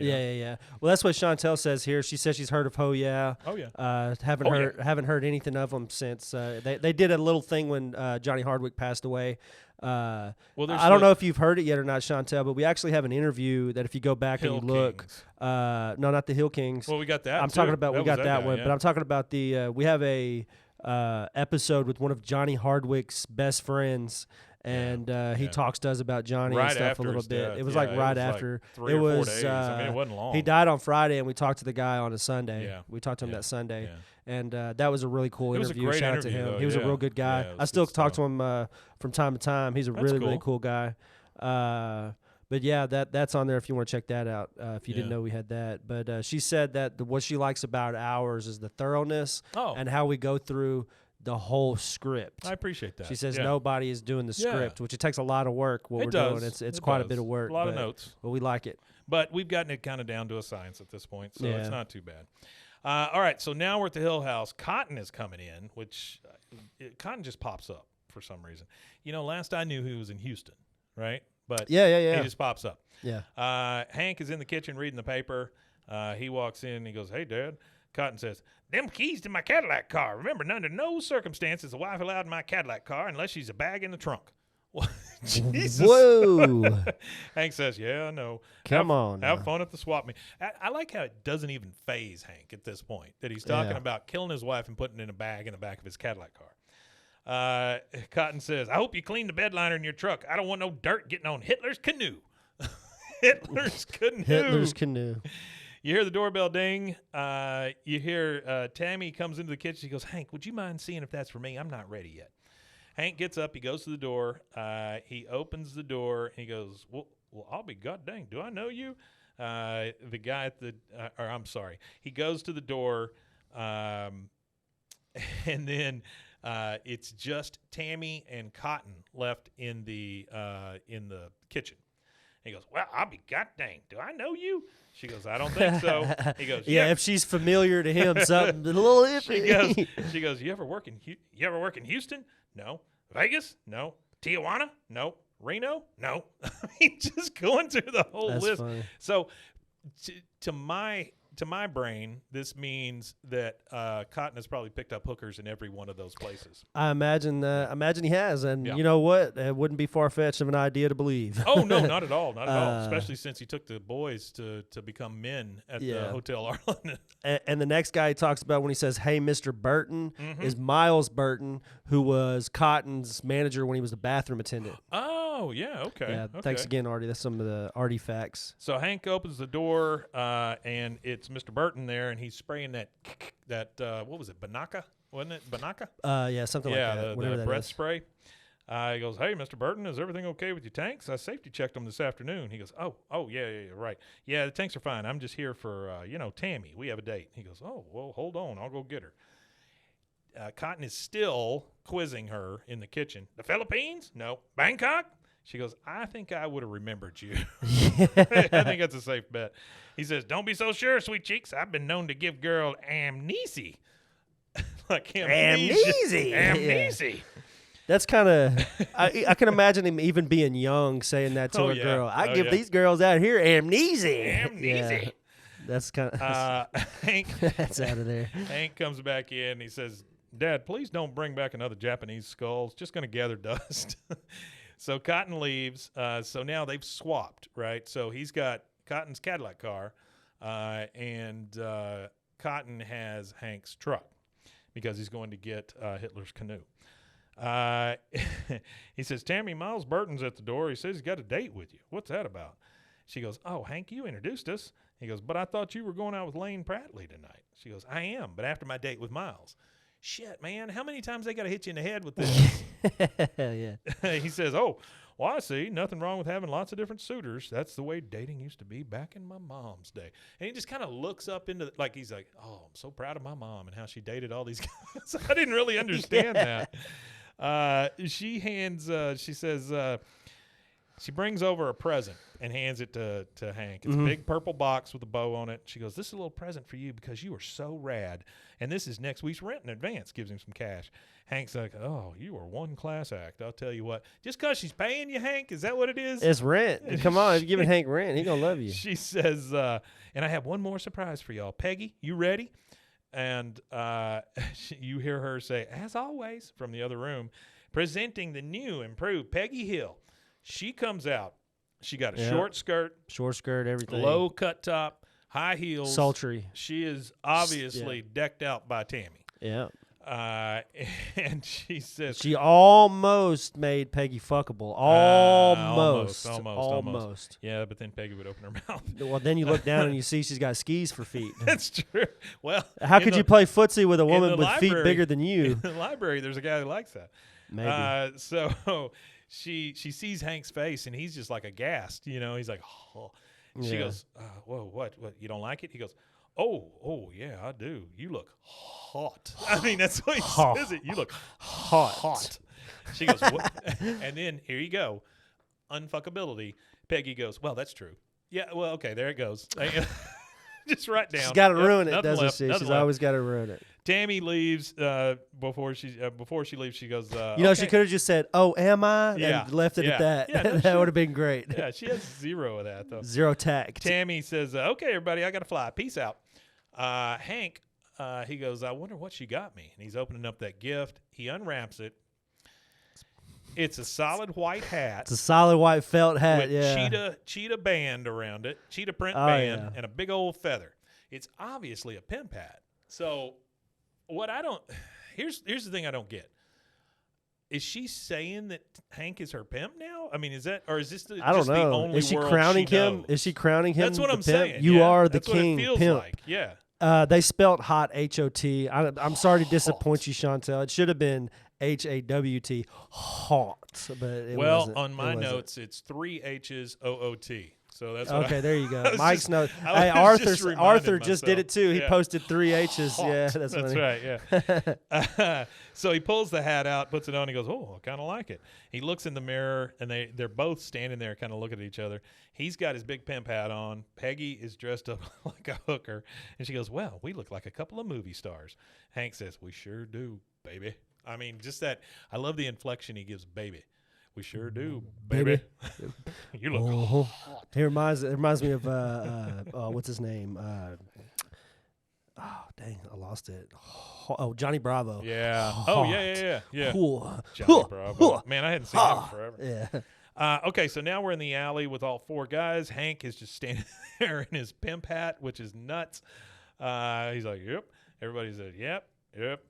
You know? Yeah. Well, that's what Chantel says here. She says she's heard of Ho Yeah. Oh, yeah. Haven't heard anything of them since. They did a little thing when Johnny Hardwick passed away. I don't know if you've heard it yet or not, Chantel, but we actually have an interview that if you go back Hill and you look, Kings. no, not the Hill Kings. Well, we got that. I'm too. talking about we was got that guy, one, yeah. but I'm talking about the we have a episode with one of Johnny Hardwick's best friends. And he talks to us about Johnny and stuff a little bit. Death. It was Yeah, like right it was after. like 3 or 4 days. I mean, it wasn't long. He died on Friday, and we talked to the guy on a Sunday. Yeah. We talked to him that Sunday, Yeah. and that was a really cool It was a interview. great Shout out to interview, him. though. He was a Yeah. real good guy. Yeah, it I was still good talk to stuff. him from time to time. He's a That's really cool. cool guy. But yeah, that's on there if you want to check that out. If you didn't know we had that, but she said that what she likes about ours is the thoroughness and how we go through the whole script. I appreciate that. She says yeah. nobody is doing the script, which it takes a lot of work. What It we're does. doing, it's It quite a does. bit of work. A lot of but- notes. but we like it. But we've gotten it kind of down to a science at this point, so it's Yeah. not too bad. All right, so now we're at the Hill House. Cotton is coming in, which Cotton just pops up for some reason. You know, last I knew he was in Houston, right? But Yeah. he just pops up. Yeah. Hank is in the kitchen reading the paper. He walks in and he goes, "Hey, Dad." Cotton says, "Them keys to my Cadillac car. Remember, under no circumstances the wife allowed my Cadillac car unless she's a bag in the trunk." Well, Jesus. Whoa. Hank says, "Yeah, I know. Come on Have now. fun at the swap meet." I like how it doesn't even phase Hank at this point, that he's talking Yeah. about killing his wife and putting it in a bag in the back of his Cadillac car. Cotton says, "I hope you clean the bed liner in your truck. I don't want no dirt getting on Hitler's canoe." Hitler's canoe. Hitler's canoe. You hear the doorbell ding. You hear Tammy comes into the kitchen. She goes, "Hank, would you mind seeing if that's for me? I'm not ready yet." Hank gets up. He goes to the door. He opens the door. And he goes, well, I'll be god dang. Do I know you? The guy at the he goes to the door, and then it's just Tammy and Cotton left in the kitchen. He goes, "Well, I'll be god dang. Do I know you?" She goes, "I don't think so." He goes, Yeah, if she's familiar to him, something a little iffy. She goes, You ever work in Houston? No. Vegas? No. Tijuana? No. Reno? No. I mean, just going through the whole That's list. funny. So to my brain, this means that Cotton has probably picked up hookers in every one of those places. I imagine he has, and Yeah. you know what? It wouldn't be far-fetched of an idea to believe. Oh, no, not at all. Not at all. Especially since he took the boys to become men at the Yeah. Hotel Arlen. And the next guy he talks about when he says, "Hey, Mr. Burton," Mm-hmm. is Miles Burton, who was Cotton's manager when he was the bathroom attendant. Oh, yeah, okay. Yeah, okay. thanks again, Artie. That's some of the Artie facts. So Hank opens the door, and it's Mr. Burton there, and he's spraying that what was it, Banaka? Wasn't it Banaka? Yeah, something like that. Whatever the that breath is. spray. He goes, "Hey, Mr. Burton, is everything okay with your tanks? I safety checked them this afternoon." He goes, "Oh, yeah, right. Yeah, the tanks are fine. I'm just here for, Tammy. We have a date." He goes, "Oh, well, hold on. I'll go get her." Cotton is still quizzing her in the kitchen. "The Philippines? No. Bangkok?" She goes, "I think I would have remembered you." I think that's a safe bet. He says, "Don't be so sure, sweet cheeks. I've been known to give girl amnesia." Like Amnesia. Amnesia. That's kind of I can imagine him even being young saying that to Oh, a yeah. girl. I Oh, give yeah. these girls out here amnesia. Amnesia. Yeah, that's kind of Hank that's out of there. Hank comes back in. And he says, "Dad, please don't bring back another Japanese skull. It's just going to gather dust." So Cotton leaves. So now they've swapped, right? So he's got Cotton's Cadillac car, and Cotton has Hank's truck because he's going to get Hitler's canoe. He says, "Tammy, Miles Burton's at the door. He says he's got a date with you. What's that about?" She goes, "Oh, Hank, you introduced us." He goes, "But I thought you were going out with Lane Prattley tonight." She goes, "I am, but after my date with Miles." Shit, man, how many times they got to hit you in the head with this? Yeah. He says, "Oh, well, I see. Nothing wrong with having lots of different suitors. That's the way dating used to be back in my mom's day." And he just kind of looks up into, he's like, "Oh, I'm so proud of my mom and how she dated all these guys." I didn't really understand that. She says, She brings over a present and hands it to Hank. It's a big purple box with a bow on it. She goes, this is a little present for you because you are so rad. And this is next week's rent in advance. Gives him some cash. Hank's like, oh, you are one class act. I'll tell you what. Just because she's paying you, Hank, is that what it is? It's rent. Come on, if you're giving Hank rent, he going to love you. She says, and I have one more surprise for y'all. Peggy, you ready? And you hear her say, as always, from the other room, presenting the new improved Peggy Hill. She comes out. She got a short skirt, everything. low cut top, high heels. Sultry. She is obviously decked out by Tammy. Yeah. And she says she almost made Peggy fuckable. Almost. Yeah, but then Peggy would open her mouth. Well, then you look down and you see she's got skis for feet. That's true. Well, how could you play footsie with a woman with feet bigger than you? In the library, there's a guy who likes that. Maybe. So she sees Hank's face and he's just like aghast. You know, he's like, oh. She goes, whoa, what? You don't like it? He goes, oh, yeah, I do. You look hot. I mean, that's what he says it. You look hot. She goes, what? And then here you go. Unfuckability. Peggy goes, well, that's true. Yeah, well, okay, there it goes. Just write down. She's got to ruin it, doesn't she? She's always got to ruin it. Tammy leaves before she leaves. She goes, she could have just said, "Oh, am I?" and left it at that. Yeah, no, that would have been great. Yeah, she has zero of that though. Zero tact. Tammy says, "Okay, everybody, I got to fly. Peace out." Hank, he goes, "I wonder what she got me." And he's opening up that gift. He unwraps it. It's a solid white hat. It's a solid white felt hat. With cheetah band around it, cheetah print band, and a big old feather. It's obviously a pimp hat. So. Here's the thing I don't get. Is she saying that Hank is her pimp now? I mean, is that, or is this the only is she world crowning she him? knows? Is she crowning him? That's what I'm pimp? saying. You are the that's king what it feels pimp. like. Yeah. They spelled hot H-O-T. I'm sorry to disappoint you, Chantel. It should have been H-A-W-T. Hot, but it wasn't. On my notes, it's 3 H's O-O-T. So that's okay. There you go. Mike's note. Hey, Arthur just did it too. He posted 3 H's. Hot. Yeah, that's right. Yeah. So he pulls the hat out, puts it on. He goes, "Oh, I kind of like it." He looks in the mirror, and they're both standing there, kind of looking at each other. He's got his big pimp hat on. Peggy is dressed up like a hooker, and she goes, "Well, we look like a couple of movie stars." Hank says, "We sure do, baby." I mean, just that. I love the inflection he gives, "baby." We sure do, baby. You look hot. It reminds me of what's his name? Dang, I lost it. Oh, Johnny Bravo. Yeah. Hot. Oh, yeah. Johnny Bravo. Man, I hadn't seen him forever. Yeah. Okay, so now we're in the alley with all 4 guys. Hank is just standing there in his pimp hat, which is nuts. He's like, "Yep." Everybody said, "Yep."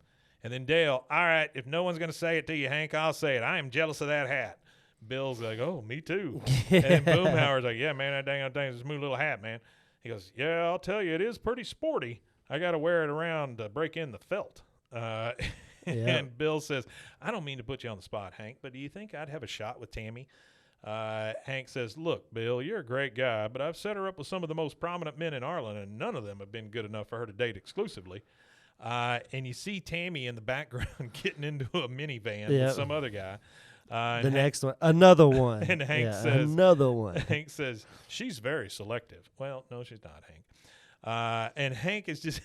And then Dale, "All right, if no one's going to say it to you, Hank, I'll say it. I am jealous of that hat." Bill's like, "Oh, me too." And then Boomhauer's like, "Yeah, man, that dang thing's a smooth little hat, man." He goes, "Yeah, I'll tell you, it is pretty sporty. I got to wear it around to break in the felt." And Bill says, "I don't mean to put you on the spot, Hank, but do you think I'd have a shot with Tammy?" Hank says, "Look, Bill, you're a great guy, but I've set her up with some of the most prominent men in Ireland, and none of them have been good enough for her to date exclusively." And you see Tammy in the background getting into a minivan with some other guy. The next one, another one. And Hank says, another one. Hank says, "She's very selective." Well, no, she's not, Hank. And Hank is just,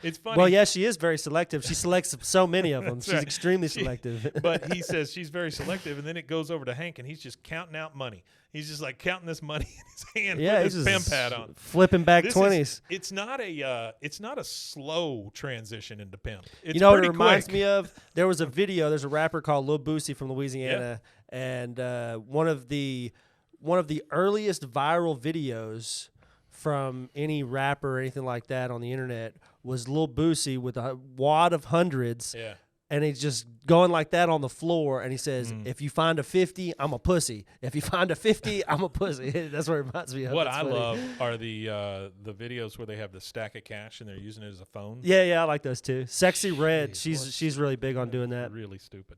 it's funny. Well, yeah, she is very selective. She selects so many of them. She's extremely selective. But he says she's very selective, and then it goes over to Hank, and he's just counting out money. He's just like counting this money in his hand with his pimp hat on, flipping back 20s. It's not a slow transition into pimp. It's what it reminds quick. me of? There was a video. There's a rapper called Lil Boosie from Louisiana, and one of the earliest viral videos from any rapper or anything like that on the internet was Lil Boosie with a wad of hundreds. Yeah. And he's just going like that on the floor, and he says, "If you find a 50, I'm a pussy. If you find a 50, I'm a pussy." That's what it reminds me of. What I love are the videos where they have the stack of cash and they're using it as a phone. Yeah, I like those too. Sexy Red, she's really big on doing that. Really stupid.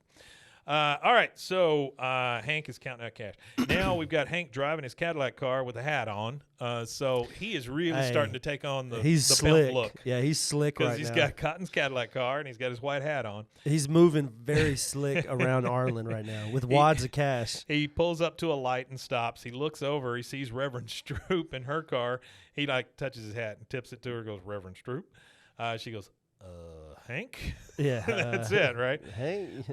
All right, so Hank is counting out cash. Now we've got Hank driving his Cadillac car with a hat on. So he is really starting to take on the slick. pimp look. Yeah, he's slick right now. Because he's got Cotton's Cadillac car and he's got his white hat on. He's moving very slick around Arlen right now with wads of cash. He pulls up to a light and stops. He looks over. He sees Reverend Stroop in her car. He touches his hat and tips it to her. Goes, Reverend Stroop. She goes, Hank? Yeah. That's it, right? Hank.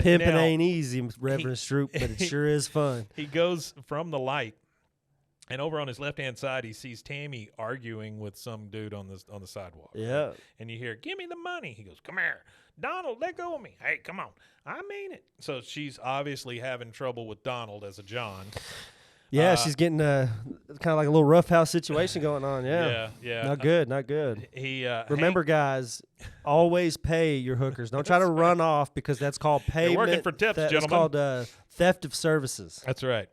Pimping now, ain't easy, Reverend Stroop, but it sure is fun. He goes from the light, and over on his left-hand side, he sees Tammy arguing with some dude on the sidewalk. Yeah. Right? And you hear, give me the money. He goes, come here. Donald, let go of me. Hey, come on. I mean it. So she's obviously having trouble with Donald as a John. Yeah, she's getting kind of like a little roughhouse situation going on. Yeah, yeah. Not good, not good. Remember, Hank, guys, always pay your hookers. Don't try to run off because that's called payment. You're working for tips, That's gentlemen. called theft of services. That's right.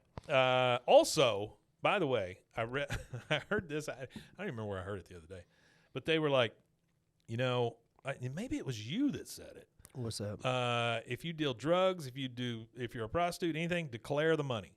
Also, by the way, I heard this. I don't even remember where I heard it the other day, but they were like, maybe it was you that said it. What's up? If you deal drugs, if you're a prostitute, anything, declare the money.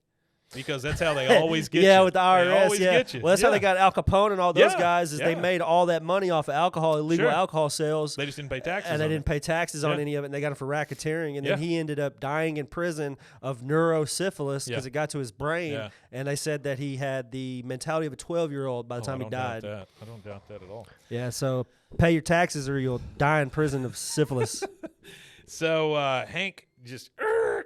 Because that's how they always get you. Yeah, with the They IRS. always Yeah. get you. Well, that's how they got Al Capone and all those Yeah, guys. Is they yeah. made all that money off of alcohol, illegal Sure. alcohol sales. They just didn't pay taxes. And they on didn't it. pay taxes on Yeah. any of it, and they got him for racketeering. And Yeah. then he ended up dying in prison of neurosyphilis because Yeah. it got to his brain. Yeah. And they said that he had the mentality of a 12-year-old by the time I he don't doubt died. that. I don't doubt that at all. Yeah, so pay your taxes or you'll die in prison of syphilis. So Hank just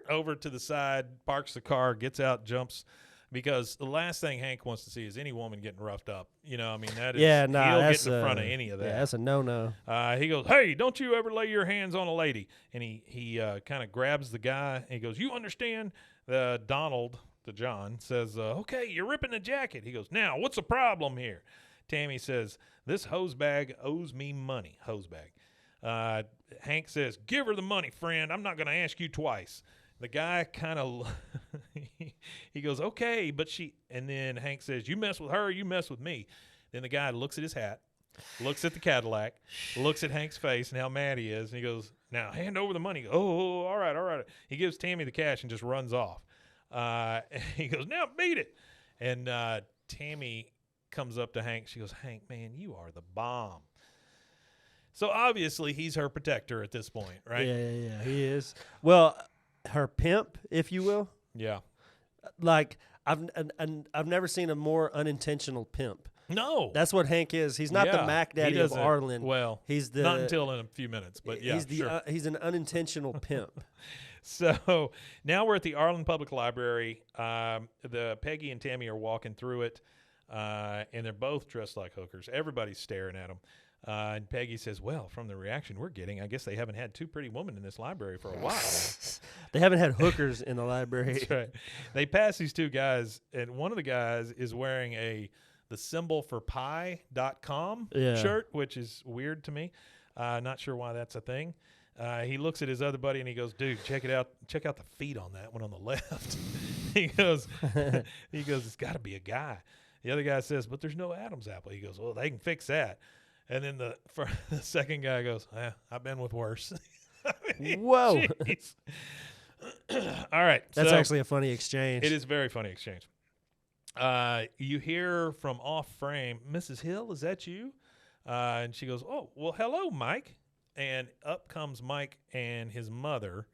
over to the side, parks the car, gets out, jumps. Because the last thing Hank wants to see is any woman getting roughed up. That is, Yeah, nah, he'll that's get in front of any of that. Yeah, that's a no-no. He goes, hey, don't you ever lay your hands on a lady. And he kind of grabs the guy, and he goes, you understand? Donald, the John, says, okay, you're ripping the jacket. He goes, now, what's the problem here? Tammy says, this hose bag owes me money, hose bag. Hank says, give her the money, friend. I'm not going to ask you twice. The guy kind of, he goes, okay, but and then Hank says, you mess with her, you mess with me. Then the guy looks at his hat, looks at the Cadillac, looks at Hank's face and how mad he is, and he goes, now hand over the money. He goes, oh, all right. He gives Tammy the cash and just runs off. He goes, now beat it. And Tammy comes up to Hank. She goes, Hank, man, you are the bomb. So obviously he's her protector at this point, right? Yeah, he is. Well, her pimp, if you will. Yeah. Like I've never seen a more unintentional pimp. No. That's what Hank is. He's not the Mac he Daddy of doesn't- Arlen. Well, he's the not until in a few minutes, but yeah, he's sure. He's an unintentional pimp. So now we're at the Arlen Public Library. The Peggy and Tammy are walking through it, and they're both dressed like hookers. Everybody's staring at them. And Peggy says, well, from the reaction we're getting, I guess they haven't had two pretty women in this library for a while. They haven't had hookers in the library. That's right. They pass these two guys, and one of the guys is wearing the symbol for pie.com shirt, which is weird to me. Not sure why that's a thing. He looks at his other buddy and he goes, dude, check it out. Check out the feet on that one on the left. he goes, it's got to be a guy. The other guy says, but there's no Adam's apple. He goes, well, they can fix that. And then the second guy goes, I've been with worse. I mean, Whoa. All right. That's so actually a funny exchange. it is a very funny exchange. You hear from off frame, Mrs. Hill, is that you? And she goes, oh, well, hello, Mike. And up comes Mike and his mother.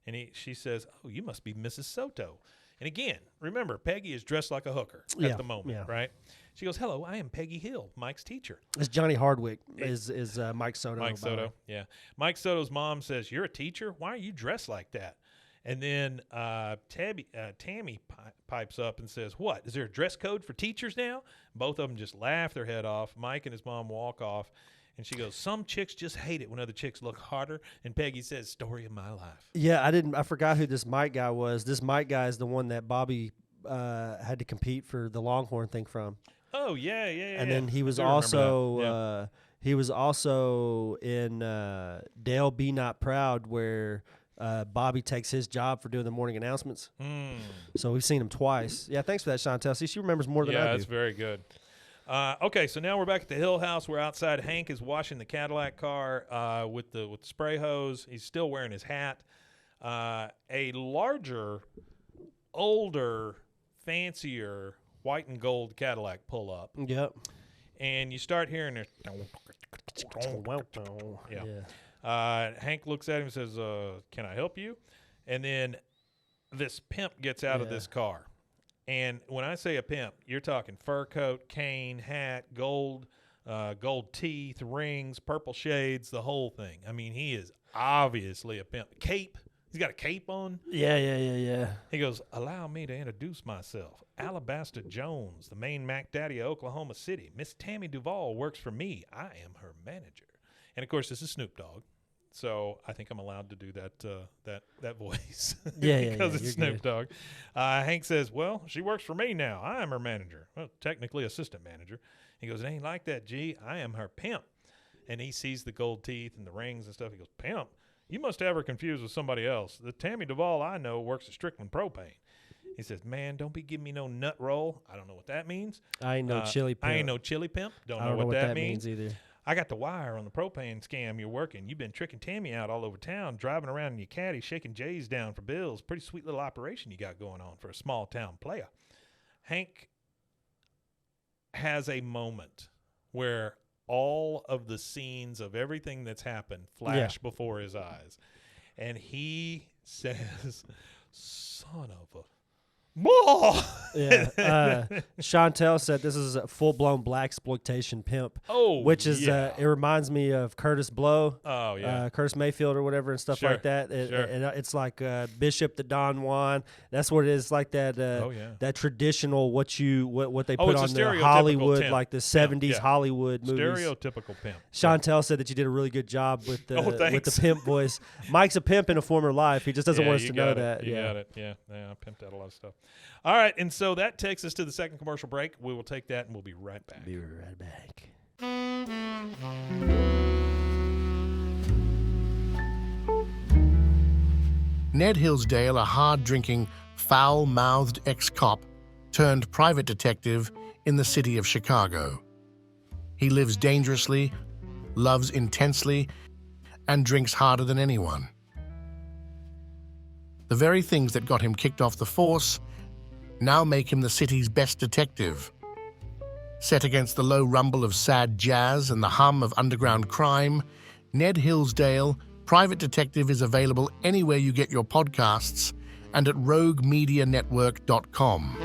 And she says, oh, you must be Mrs. Soto. And again, remember, Peggy is dressed like a hooker at the moment, right? She goes, hello, I am Peggy Hill, Mike's teacher. It's Johnny Hardwick is Mike Soto. Mike Soto, yeah. Mike Soto's mom says, you're a teacher? Why are you dressed like that? And then Tammy pipes up and says, what, is there a dress code for teachers now? Both of them just laugh their head off. Mike and his mom walk off. And she goes, some chicks just hate it when other chicks look harder. And Peggy says, story of my life. Yeah, I forgot who this Mike guy was. This Mike guy is the one that Bobby had to compete for the Longhorn thing from. Oh, yeah. And then he was also in Dale Be Not Proud, where Bobby takes his job for doing the morning announcements. So we've seen him twice. Yeah, thanks for that, Chantel. See, she remembers more than I do. Yeah, that's very good. Okay, so now we're back at the Hill House. We're outside. Hank is washing the Cadillac car with the spray hose. He's still wearing his hat. a larger, older, fancier white and gold Cadillac pull up. Yep. And you start hearing it. Hank looks at him and says, can I help you? And then this pimp gets out of this car. And when I say a pimp, you're talking fur coat, cane, hat, gold teeth, rings, purple shades, the whole thing. I mean, he is obviously a pimp. Cape. He's got a cape on. Yeah. He goes, allow me to introduce myself. Alabaster Jones, the main Mac Daddy of Oklahoma City. Miss Tammy Duvall works for me. I am her manager. And, of course, this is Snoop Dogg. So I think I'm allowed to do that voice. Because it's Snoop Dogg. Hank says, well, she works for me now. I am her manager. Well, technically assistant manager. He goes, it ain't like that, G. I am her pimp. And he sees the gold teeth and the rings and stuff. He goes, pimp? You must have her confused with somebody else. The Tammy Duvall I know works at Strickland Propane. He says, man, don't be giving me no nut roll. I don't know what that means. I ain't no chili pimp. I ain't no chili pimp. Don't know what that means either. I got the wire on the propane scam you're working. You've been tricking Tammy out all over town, driving around in your caddy, shaking J's down for bills. Pretty sweet little operation you got going on for a small town player. Hank has a moment where all of the scenes of everything that's happened flash before his eyes. And he says, son of a... Chantel said this is a full-blown blaxploitation pimp. Which is it reminds me of Curtis Blow. Curtis Mayfield or whatever and stuff like that. And it's like Bishop the Don Juan. That's what it is, like that. That traditional what they put on the Hollywood, pimp. Like the 70s Hollywood movies. Stereotypical pimp. Chantel said that you did a really good job with the pimp voice. Mike's a pimp in a former life. He just doesn't want us to know that. You got it. Yeah, I pimped out a lot of stuff. All right, and so that takes us to the second commercial break. We will take that, and we'll be right back. Ned Hillsdale, a hard-drinking, foul-mouthed ex-cop turned private detective in the city of Chicago. He lives dangerously, loves intensely, and drinks harder than anyone. The very things that got him kicked off the force now make him the city's best detective. Set against the low rumble of sad jazz and the hum of underground crime, Ned Hillsdale, Private Detective, is available anywhere you get your podcasts and at roguemedianetwork.com.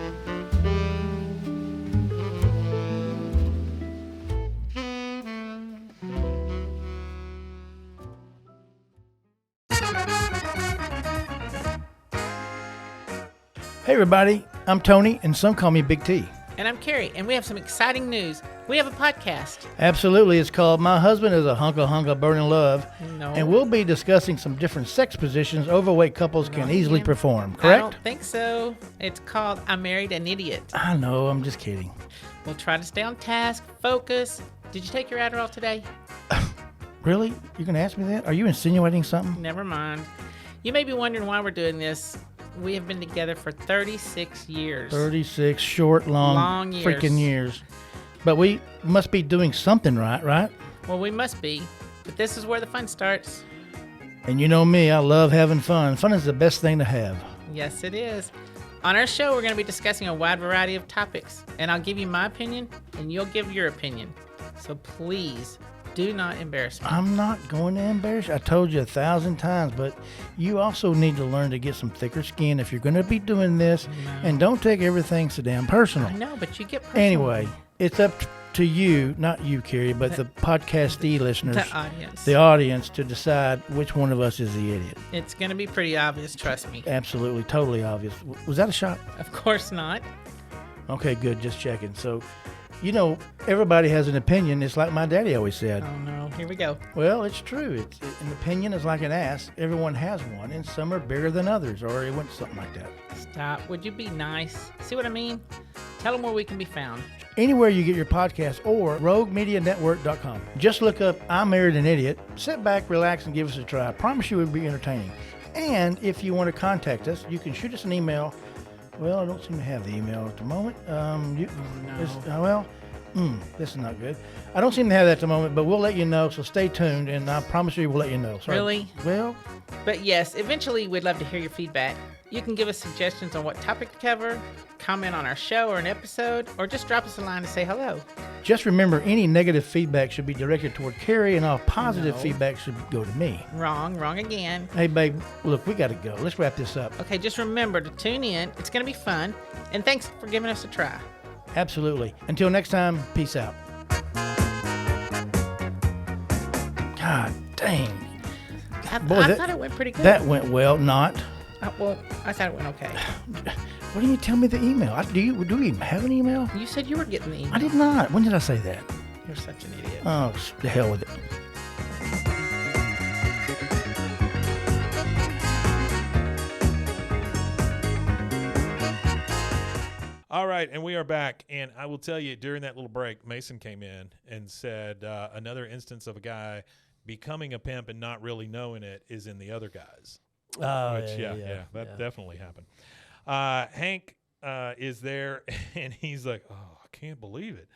Hey everybody, I'm Tony, and some call me Big T. And I'm Carrie, and we have some exciting news. We have a podcast. Absolutely, it's called My Husband is a Hunka Burning Love. No. And we'll be discussing some different sex positions overweight couples can easily perform, correct? I don't think so. It's called I Married an Idiot. I know, I'm just kidding. We'll try to stay on task, focus. Did you take your Adderall today? Really? You're going to ask me that? Are you insinuating something? Never mind. You may be wondering why we're doing this. We have been together for 36 years. 36 short, long years. Freaking years. But we must be doing something right? Well, we must be. But this is where the fun starts. And you know me, I love having fun. Fun is the best thing to have. Yes, it is. On our show, we're going to be discussing a wide variety of topics. And I'll give you my opinion, and you'll give your opinion. So please, do not embarrass me. I'm not going to embarrass you. I told you 1,000 times, but you also need to learn to get some thicker skin if you're going to be doing this. No. And don't take everything so damn personal. I know, but you get personal. Anyway, it's up to you, not you, Carrie, but the podcastee listeners. The audience to decide which one of us is the idiot. It's going to be pretty obvious, trust me. Absolutely, totally obvious. Was that a shot? Of course not. Okay, good. Just checking. So, you know, everybody has an opinion. It's like my daddy always said. Oh, no. Here we go. Well, it's true. An opinion is like an ass. Everyone has one, and some are bigger than others, or it went something like that. Stop. Would you be nice? See what I mean? Tell them where we can be found. Anywhere you get your podcast or roguemedianetwork.com. Just look up I Married an Idiot. Sit back, relax, and give us a try. I promise you it will be entertaining. And if you want to contact us, you can shoot us an email. Well, I don't seem to have the email at the moment. This is not good. I don't seem to have that at the moment, but we'll let you know, so stay tuned, and I promise you we'll let you know. Sorry. Really? Well, But yes, eventually we'd love to hear your feedback. You can give us suggestions on what topic to cover, comment on our show or an episode, or just drop us a line to say hello. just remember any negative feedback should be directed toward Carrie, and all positive feedback should go to me. Wrong again. Hey, babe, look, we got to go. Let's wrap this up. Okay, just remember to tune in. It's going to be fun. And thanks for giving us a try. Absolutely. Until next time, peace out. God dang. I Boy, thought it went pretty good. That went well, not. Well, I thought it went okay. Why didn't you tell me the email? Do we even have an email? You said you were getting the email. I did not. When did I say that? You're such an idiot. Oh, the hell with it. All right, and we are back. And I will tell you, during that little break, Mason came in and said another instance of a guy becoming a pimp and not really knowing it is in the other guys. Oh, Which, yeah. That definitely happened. Hank is there, and he's like, oh, I can't believe it.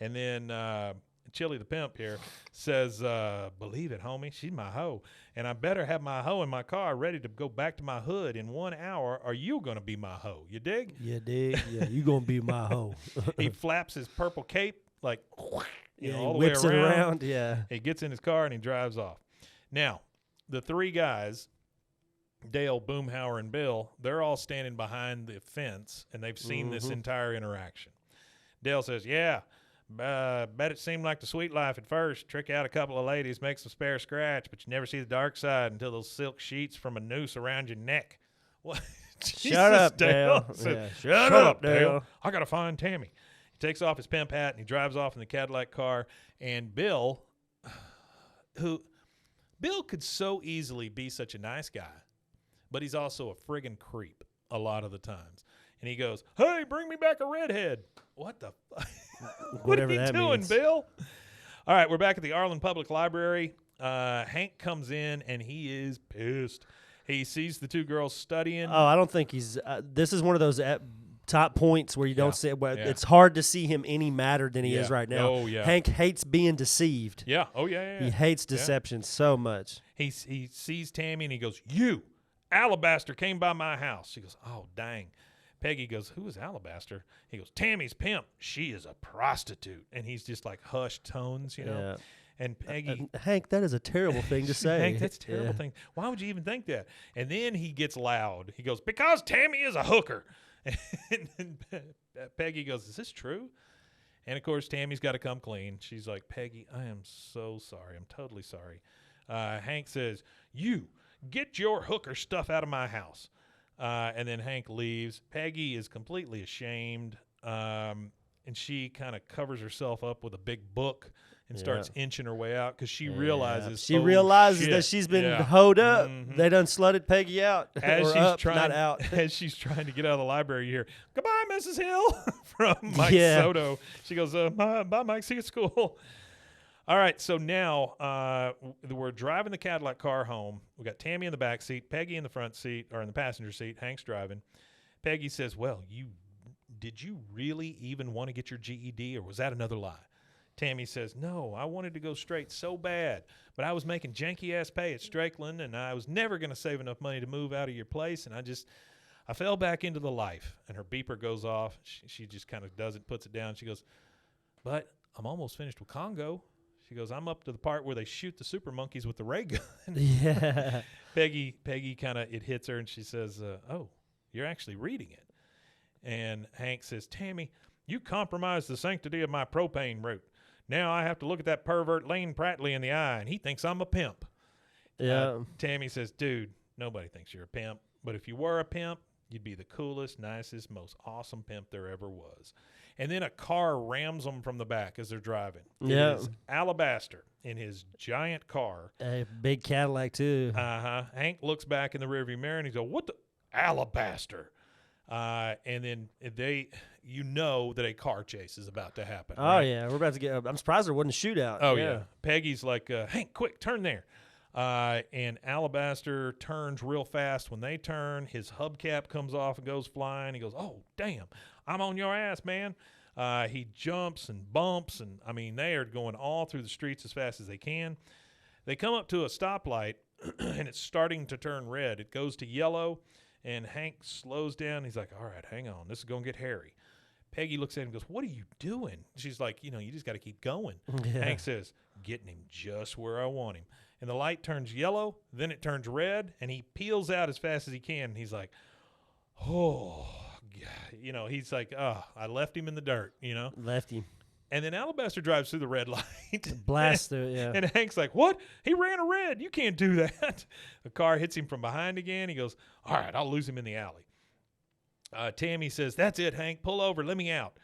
And then Chili the pimp here says, believe it, homie, she's my hoe. And I better have my hoe in my car ready to go back to my hood in 1 hour, or you going to be my hoe. You dig? You dig? Yeah, you gonna be my hoe. He flaps his purple cape like, Yeah, all he the whips way it around. around. Yeah. He gets in his car and he drives off. Now, the three guys, Dale, Boomhauer, and Bill, they're all standing behind the fence, and they've seen this entire interaction. Dale says, yeah, bet it seemed like the sweet life at first. Trick out a couple of ladies, make some spare scratch, but you never see the dark side until those silk sheets from a noose around your neck. What? Shut up, Dale. Said, Yeah, Shut up, Dale. I got to find Tammy. He takes off his pimp hat, and he drives off in the Cadillac car, and Bill could so easily be such a nice guy, but he's also a friggin' creep a lot of the times. And he goes, hey, bring me back a redhead. What the fuck? What Whatever are you that doing, means. Bill? All right, we're back at the Arlen Public Library. Hank comes in, and he is pissed. He sees the two girls studying. Oh, I don't think he's. This is one of those top points where you don't see. Where Yeah. It's hard to see him any madder than he is Yeah. right now. Oh, yeah. Hank hates being deceived. Yeah. Oh, yeah. He hates deception so much. He sees Tammy, and he goes, you, Alabaster, came by my house. She goes, oh, dang. Peggy goes, who is Alabaster? He goes, Tammy's pimp. She is a prostitute. And he's just like hushed tones, you know. Yeah. And Peggy, Hank, that is a terrible thing to say. Hank, that's a terrible thing. Why would you even think that? And then he gets loud. He goes, because Tammy is a hooker. And then Peggy goes, is this true? And, of course, Tammy's got to come clean. She's like, Peggy, I am so sorry. I'm totally sorry. Hank says, you, get your hooker stuff out of my house. And then Hank leaves. Peggy is completely ashamed, and she kind of covers herself up with a big book and starts inching her way out because she realizes that she's been hoed up. They done slutted Peggy out. As or she's up, trying, not out. as she's trying to get out of the library, you hear, goodbye, Mrs. Hill, from Mike Yeah. Soto. She goes, bye, Mike, see you at school. All right, so now we're driving the Cadillac car home. We got Tammy in the back seat, Peggy in the front seat, or in the passenger seat. Hank's driving. Peggy says, well, did you really even want to get your GED, or was that another lie? Tammy says, no, I wanted to go straight so bad, but I was making janky-ass pay at Strakeland, and I was never going to save enough money to move out of your place, and I fell back into the life. And her beeper goes off. She just kind of does it, puts it down. She goes, but I'm almost finished with Congo. She goes, I'm up to the part where they shoot the super monkeys with the ray gun. Yeah. Peggy kind of, it hits her, and she says, oh, you're actually reading it. And Hank says, Tammy, you compromised the sanctity of my propane route. Now I have to look at that pervert Lane Prattley in the eye, and he thinks I'm a pimp. Yeah. Tammy says, dude, nobody thinks you're a pimp. But if you were a pimp, you'd be the coolest, nicest, most awesome pimp there ever was. And then a car rams them from the back as they're driving. Yeah. It is Alabaster in his giant car. A big Cadillac, too. Hank looks back in the rearview mirror, and he goes, what the? Alabaster. And then that a car chase is about to happen. Oh, right? yeah. We're about to get – I'm surprised there wasn't a shootout. Oh, yeah. Peggy's like, Hank, quick, turn there. And Alabaster turns real fast. When they turn, his hubcap comes off and goes flying. He goes, oh, damn, I'm on your ass, man. He jumps and bumps, and I mean, they are going all through the streets as fast as they can. They come up to a stoplight, and it's starting to turn red. It goes to yellow, and Hank slows down. He's like, all right, hang on. This is going to get hairy. Peggy looks at him and goes, what are you doing? She's like, you just got to keep going. Yeah. Hank says, getting him just where I want him. And the light turns yellow, then it turns red, and he peels out as fast as he can. And he's like, oh, God. He's like, oh, I left him in the dirt, Left him. And then Alabaster drives through the red light. Blast through it, yeah. And Hank's like, what? He ran a red. You can't do that. The car hits him from behind again. He goes, all right, I'll lose him in the alley. Tammy says, that's it, Hank. Pull over. Let me out.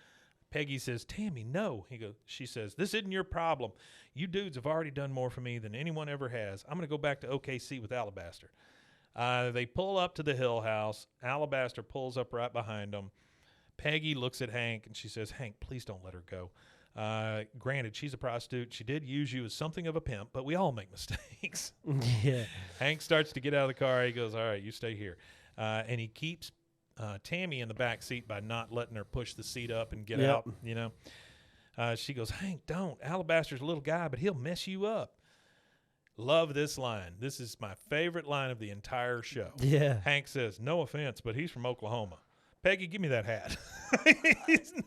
Peggy says, Tammy, no. She says, this isn't your problem. You dudes have already done more for me than anyone ever has. I'm going to go back to OKC with Alabaster. They pull up to the Hill House. Alabaster pulls up right behind them. Peggy looks at Hank, and she says, Hank, please don't let her go. Granted, she's a prostitute. She did use you as something of a pimp, but we all make mistakes. Yeah. Hank starts to get out of the car. He goes, all right, you stay here. And he keeps Tammy in the back seat by not letting her push the seat up and get out, She goes, Hank, don't. Alabaster's a little guy, but he'll mess you up. Love this line. This is my favorite line of the entire show. Yeah. Hank says, no offense, but he's from Oklahoma. Peggy, give me that hat.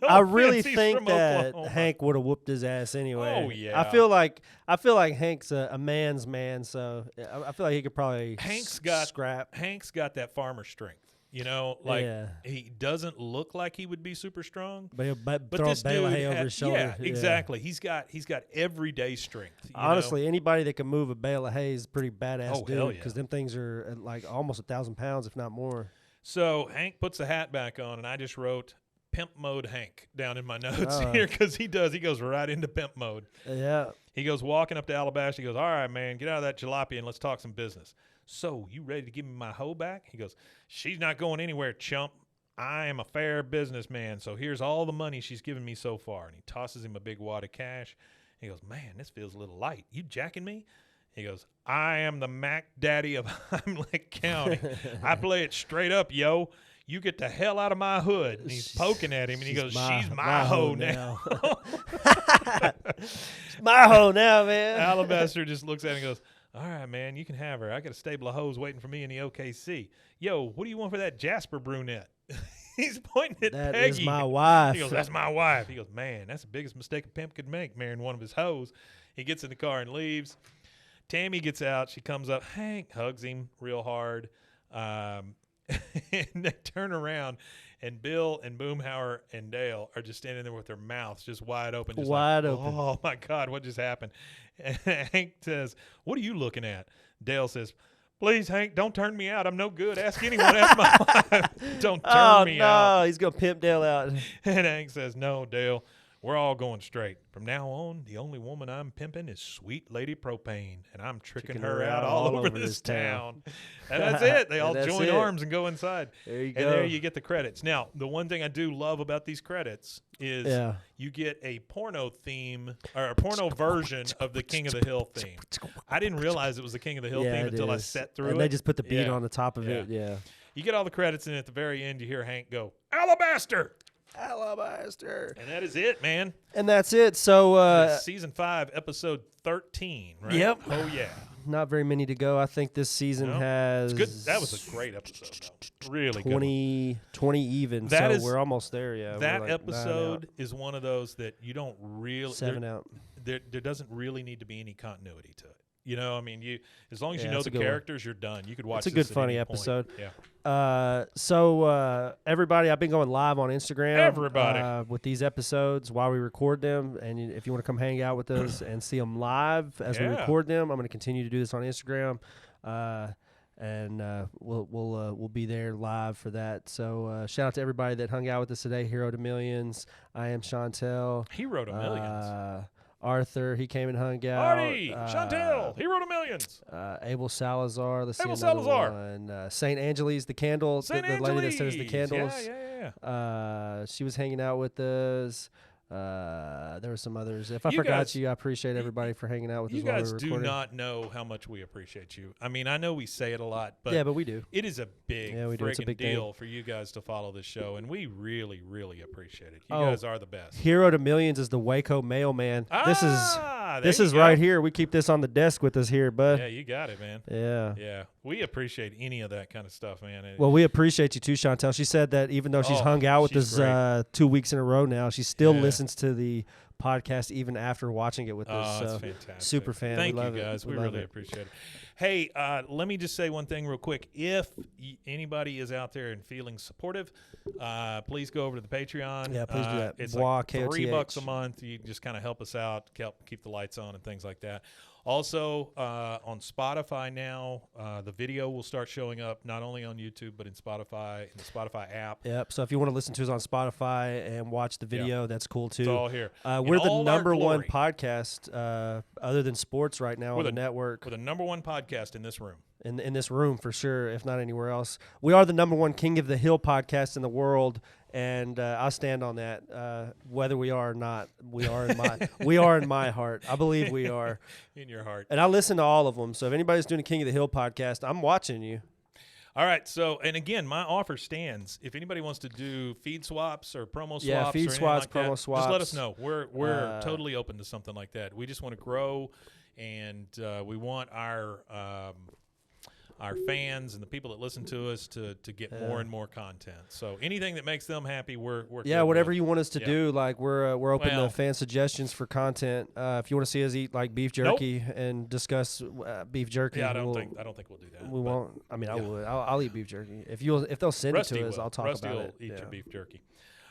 I really think that Hank would have whooped his ass anyway. Oh, yeah. I feel like Hank's a man's man, so I feel like he could probably scrap. Hank's got that farmer strength. He doesn't look like he would be super strong. But he'll throw a bale of hay over his shoulder. Yeah, exactly. He's got everyday strength. Honestly, anybody that can move a bale of hay is a pretty badass dude. Hell yeah. Because them things are like almost 1,000 pounds, if not more. So Hank puts the hat back on, and I just wrote pimp mode Hank down in my notes here because he goes right into pimp mode. Yeah. He goes walking up to Alabaster. He goes, all right, man, get out of that jalopy and let's talk some business. So, you ready to give me my hoe back? He goes, she's not going anywhere, chump. I am a fair businessman, so here's all the money she's given me so far. And he tosses him a big wad of cash. He goes, man, this feels a little light. You jacking me? He goes, I am the Mac Daddy of Heimlich County. I play it straight up, yo. You get the hell out of my hood. And he's poking at him, and he goes, she's my hoe now. It's my hoe now, man. Alabaster just looks at him and goes, all right, man, you can have her. I got a stable of hoes waiting for me in the OKC. Yo, what do you want for that Jasper brunette? He's pointing at Peggy. That is my wife. He goes, that's my wife. He goes, man, that's the biggest mistake a pimp could make, marrying one of his hoes. He gets in the car and leaves. Tammy gets out. She comes up. Hank hugs him real hard. And they turn around, and Bill and Boomhauer and Dale are just standing there with their mouths just wide open. Just wide open. Oh, my God, what just happened? And Hank says, what are you looking at? Dale says, please, Hank, don't turn me out. I'm no good. Ask anyone. Ask my wife. Don't turn me out. Oh, no, he's going to pimp Dale out. And Hank says, no, Dale. We're all going straight. From now on, the only woman I'm pimping is Sweet Lady Propane, and I'm tricking her out all over this town. And that's it. They all join arms and go inside. There you go. And there you get the credits. Now, the one thing I do love about these credits is you get a porno theme or a porno version of the King of the Hill theme. I didn't realize it was the King of the Hill theme until I sat through it. And they just put the beat on the top of it. Yeah. You get all the credits, and at the very end, you hear Hank go, Alabaster! Alabaster. And that is it, man. And that's it. So season 5, episode 13, right? Yep. Oh yeah. Not very many to go. I think this season has good. That was a great episode, though. Really 20 even. That so we're almost there, yeah. That episode is one of those that you don't really 7 out. There doesn't really need to be any continuity to it. You know, I mean, as long as you know it's the characters, you're done. You could watch. It's a good, funny episode. Yeah. So everybody, I've been going live on Instagram. Everybody with these episodes while we record them, and if you want to come hang out with us and see them live as we record them, I'm going to continue to do this on Instagram, and we'll be there live for that. So shout out to everybody that hung out with us today. Hero to Millions. I am Chantel. Hero to Millions. Arthur, he came and hung out. Artie, Chantel, Hero to Millions. Abel Salazar, let's see Abel another Salazar. one. St. Angeli's, the candle, the lady that sells the candles. Yeah. She was hanging out with us. There were some others. If I You forgot guys- you, I appreciate everybody for hanging out with You us while we guys were do recording. not know how much we appreciate you. I mean, I know we say it a lot, but Yeah, but we do. it is a big, Yeah, we do. It's a friggin' big thing. deal for you guys to follow this show, and we really, really appreciate it. You Oh. guys are the best. Hero to Millions is the Waco mailman. This there is you go. right here. We keep this on the desk with us here, bud. Yeah, you got it, man. Yeah. Yeah, we appreciate any of that kind of stuff, man. Well, we appreciate you too, Chantel. She said that even though she's Oh, hung out with she's us 2 weeks in a row now, she still Yeah. listens to the podcast even after watching it with us. Oh, So that's fantastic. super fan. Thank we love you, it. guys. We love really it. appreciate it. Hey, let me just say one thing real quick. If anybody is out there and feeling supportive, please go over to the Patreon. Yeah, please do that. It's Bois, like $3 KOTH. a month. You can just kind of help us out, keep the lights on and things like that. Also, on Spotify now, the video will start showing up not only on YouTube, but in Spotify, in the Spotify app. Yep. So if you want to listen to us on Spotify and watch the video, that's cool too. It's all here. We're In the all our number one glory. podcast other than sports right now We're on the the- network. We're the number one podcast in this room. In this room for sure, if not anywhere else. We are the number one King of the Hill podcast in the world, and I stand on that. Whether we are or not, we are in my heart. I believe we are. In your heart. And I listen to all of them. So if anybody's doing a King of the Hill podcast, I'm watching you. All right, so and again, my offer stands. If anybody wants to do feed swaps or promo swaps, Yeah, feed or anything swaps, like that, promo just let swaps. us know. We're totally open to something like that. We just want to grow, and we want our fans and the people that listen to us to get more and more content. So anything that makes them happy, we're Yeah, good whatever with. you want us to Yeah. do. Like we're open Well- to fan suggestions for content. If you want to see us eat like beef jerky and discuss beef jerky, Yeah, I don't we'll- think we'll do that. we but won't. I mean, I yeah. would. I'll eat beef jerky if they'll send Rusty it to us. will. I'll talk Rusty about will it. eat Yeah. your beef jerky.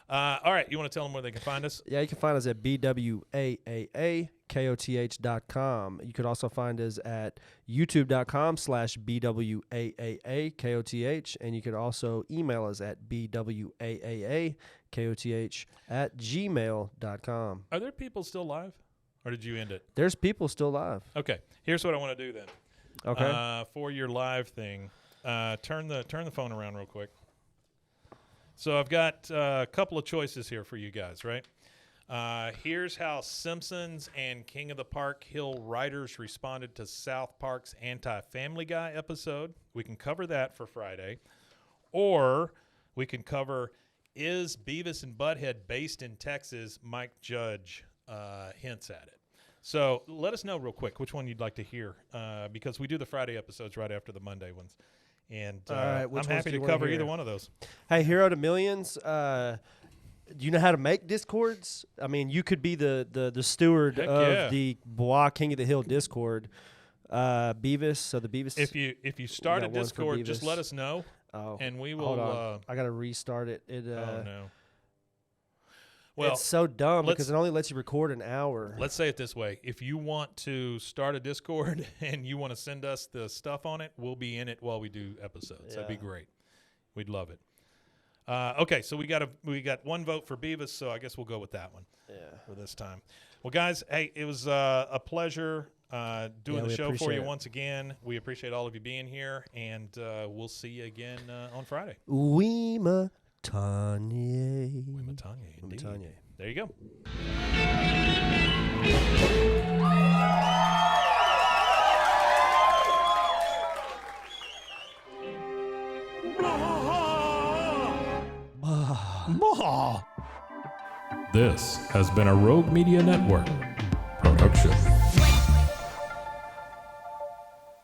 All right, you want to tell them where they can find us? Yeah, you can find us at bwaaakoth.com. You could also find us at youtube.com/bwaaakoth, and you could also email us at bwaaakoth@gmail.com. Are there people still live, or did you end it? There's people still live. Okay, here's what I want to do then. Okay. For your live thing, turn the phone around real quick. So I've got a couple of choices here for you guys, right? Here's how Simpsons and King of the Park Hill writers responded to South Park's anti-Family Guy episode. We can cover that for Friday. Or we can cover, is Beavis and Butthead based in Texas? Mike Judge hints at it. So let us know real quick which one you'd like to hear, because we do the Friday episodes right after the Monday ones. And All right, which I'm ones happy do to you wanna cover hear? either one of those. Hey, Hero to Millions. Do you know how to make Discords? I mean, you could be the steward Heck of yeah. the Bois King of the Hill Discord. Beavis. So the Beavis. If you start a got one for Discord, just Beavis. let us know, oh, and we will. hold on. I gotta restart it. It Oh no. Well, it's so dumb let's- because it only lets you record an hour. let's say it this way: if you want to start a Discord and you want to send us the stuff on it, we'll be in it while we do episodes. That'd be Yeah. great. We'd love it. Okay, so we got one vote for Beavis, so I guess we'll go with that one for this time. Well, guys, hey, it was a pleasure doing Yeah, the we show for appreciate you it. once again. We appreciate all of you being here, and we'll see you again on Friday. Weema Tanya. Matanya, indeed. Matanya. There you go. This has been a Rogue Media Network production.